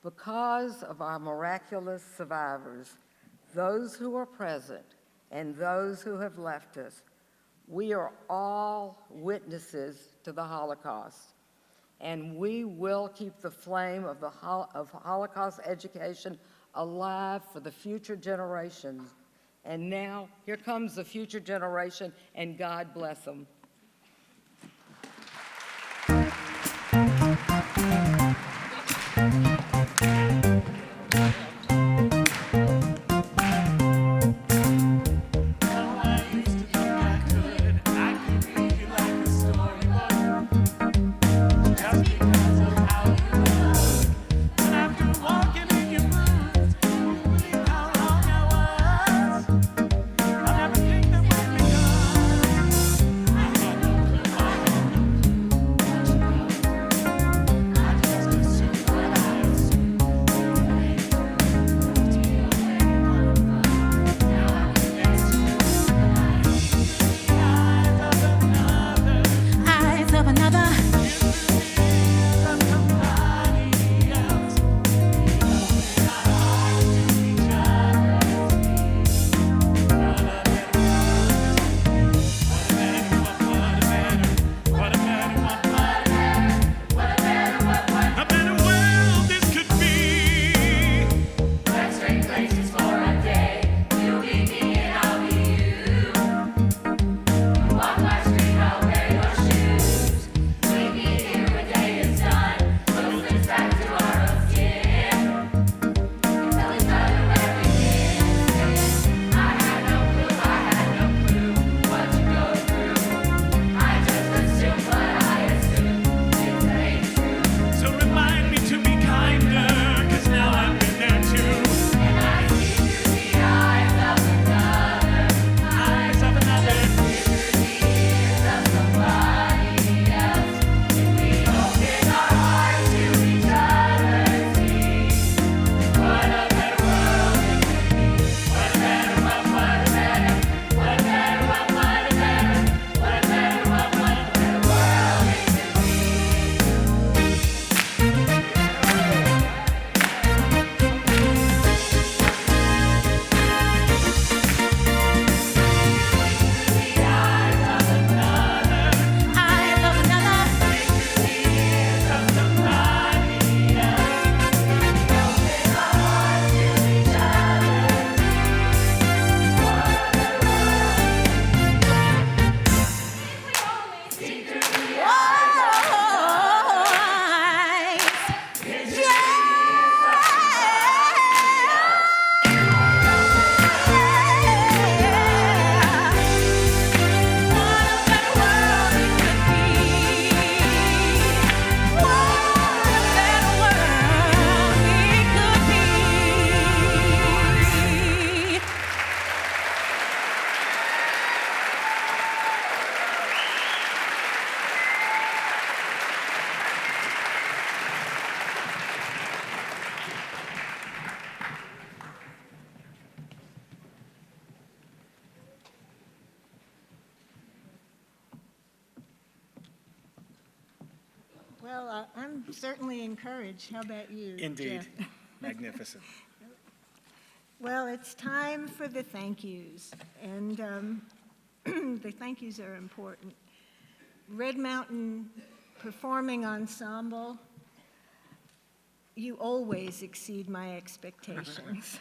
Because of our miraculous survivors, those who are present and those who have left us, we are all witnesses to the Holocaust, and we will keep the flame of Holocaust education alive for the future generations And now, here comes the future generation, and God bless them. Well, I'm certainly encouraged. How about you, Indeed. Jeff? Magnificent. Well, it's time for the thank yous, and the thank yous are important. Red Mountain Performing Ensemble, you always exceed my expectations.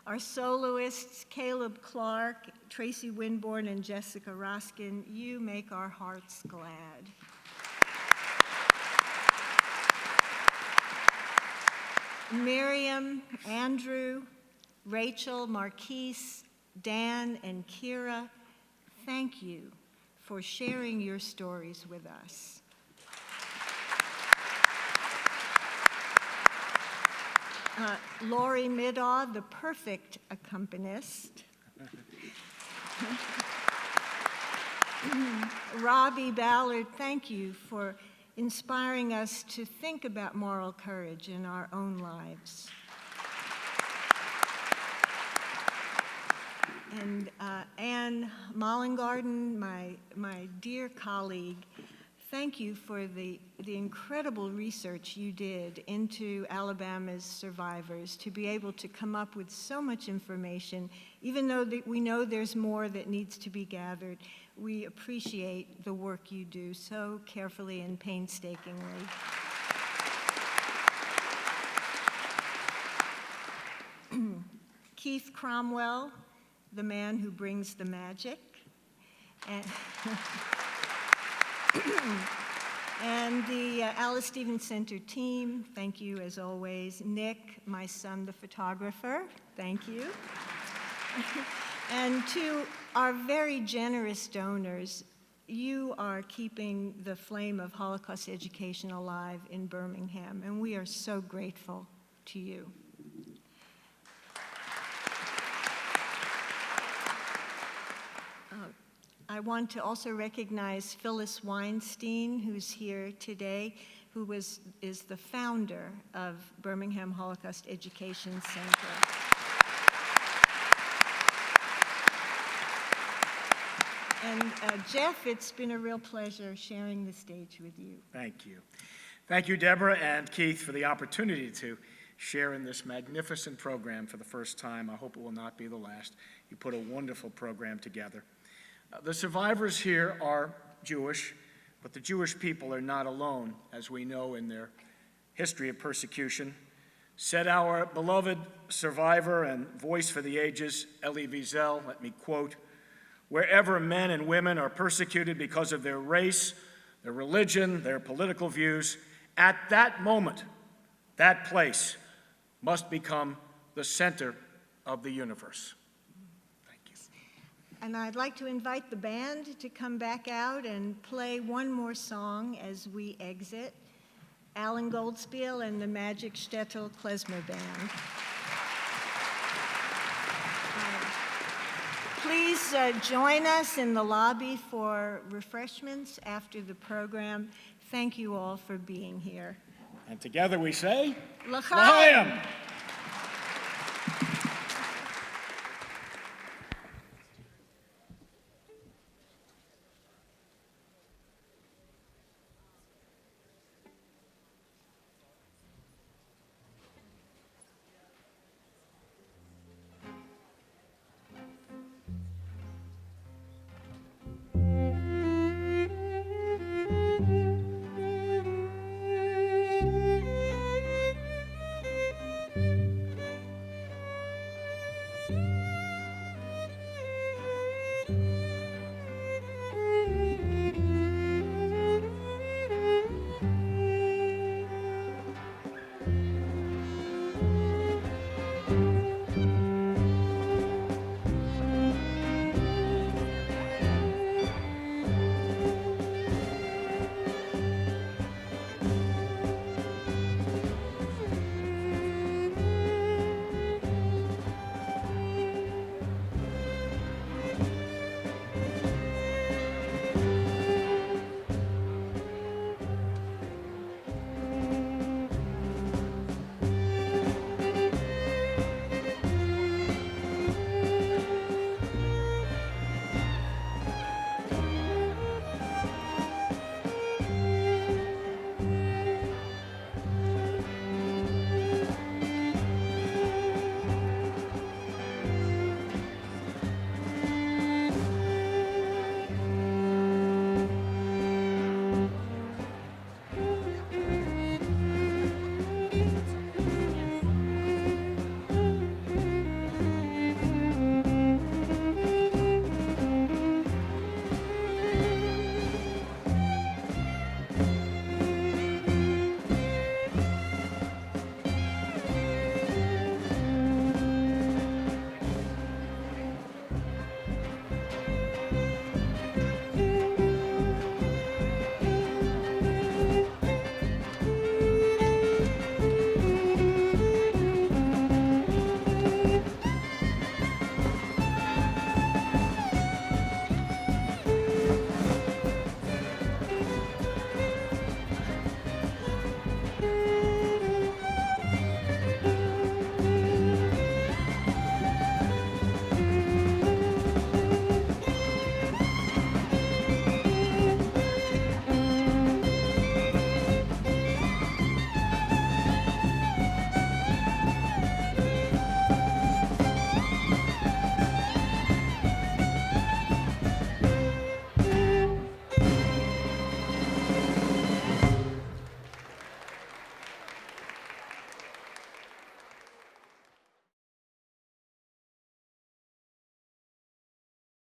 Our soloists, Caleb Clark, Tracy Winborn, and Jessica Roskin, you make our hearts glad. Miriam, Andrew, Rachel, Marquise, Dan, and Kira, thank you for sharing your stories with us. Lori Middaw, the perfect accompanist. Robbie Ballard, thank you for inspiring us to think about moral courage in our own lives. And Anne Mollengarden, my dear colleague, thank you for the incredible research you did into Alabama's survivors to be able to come up with so much information. Even though we know there's more that needs to be gathered, we appreciate the work you do so carefully and painstakingly. Keith Cromwell, the man who brings the magic. And, and the Alice Stevens Center team, thank you as always. Nick, my son, the photographer, thank you. And to our very generous donors, you are keeping the flame of Holocaust education alive in Birmingham, and we are so grateful to you. I want to also recognize Phyllis Weinstein, who's here today, who is the founder of Birmingham Holocaust Education Center. And Jeff, it's been a real pleasure sharing the stage with you. Thank you. Thank you, Deborah and Keith, for the opportunity to share in this magnificent program for the first time. I hope it will not be the last. You put a wonderful program together. The survivors here are Jewish, but the Jewish people are not alone, as we know in their history of persecution. Said our beloved survivor and voice for the ages, Elie Wiesel, let me quote, "Wherever men and women are persecuted because of their race, their religion, their political views, at that moment, that place must become the center of the universe." And I'd like to invite the band to come back out and play one more song as we exit. Alan Goldspiel and the Magic Shtetl Klezmer Band. Please join us in the lobby for refreshments after the program. Thank you all for being here. And together we say, L'chaim! L'chaim!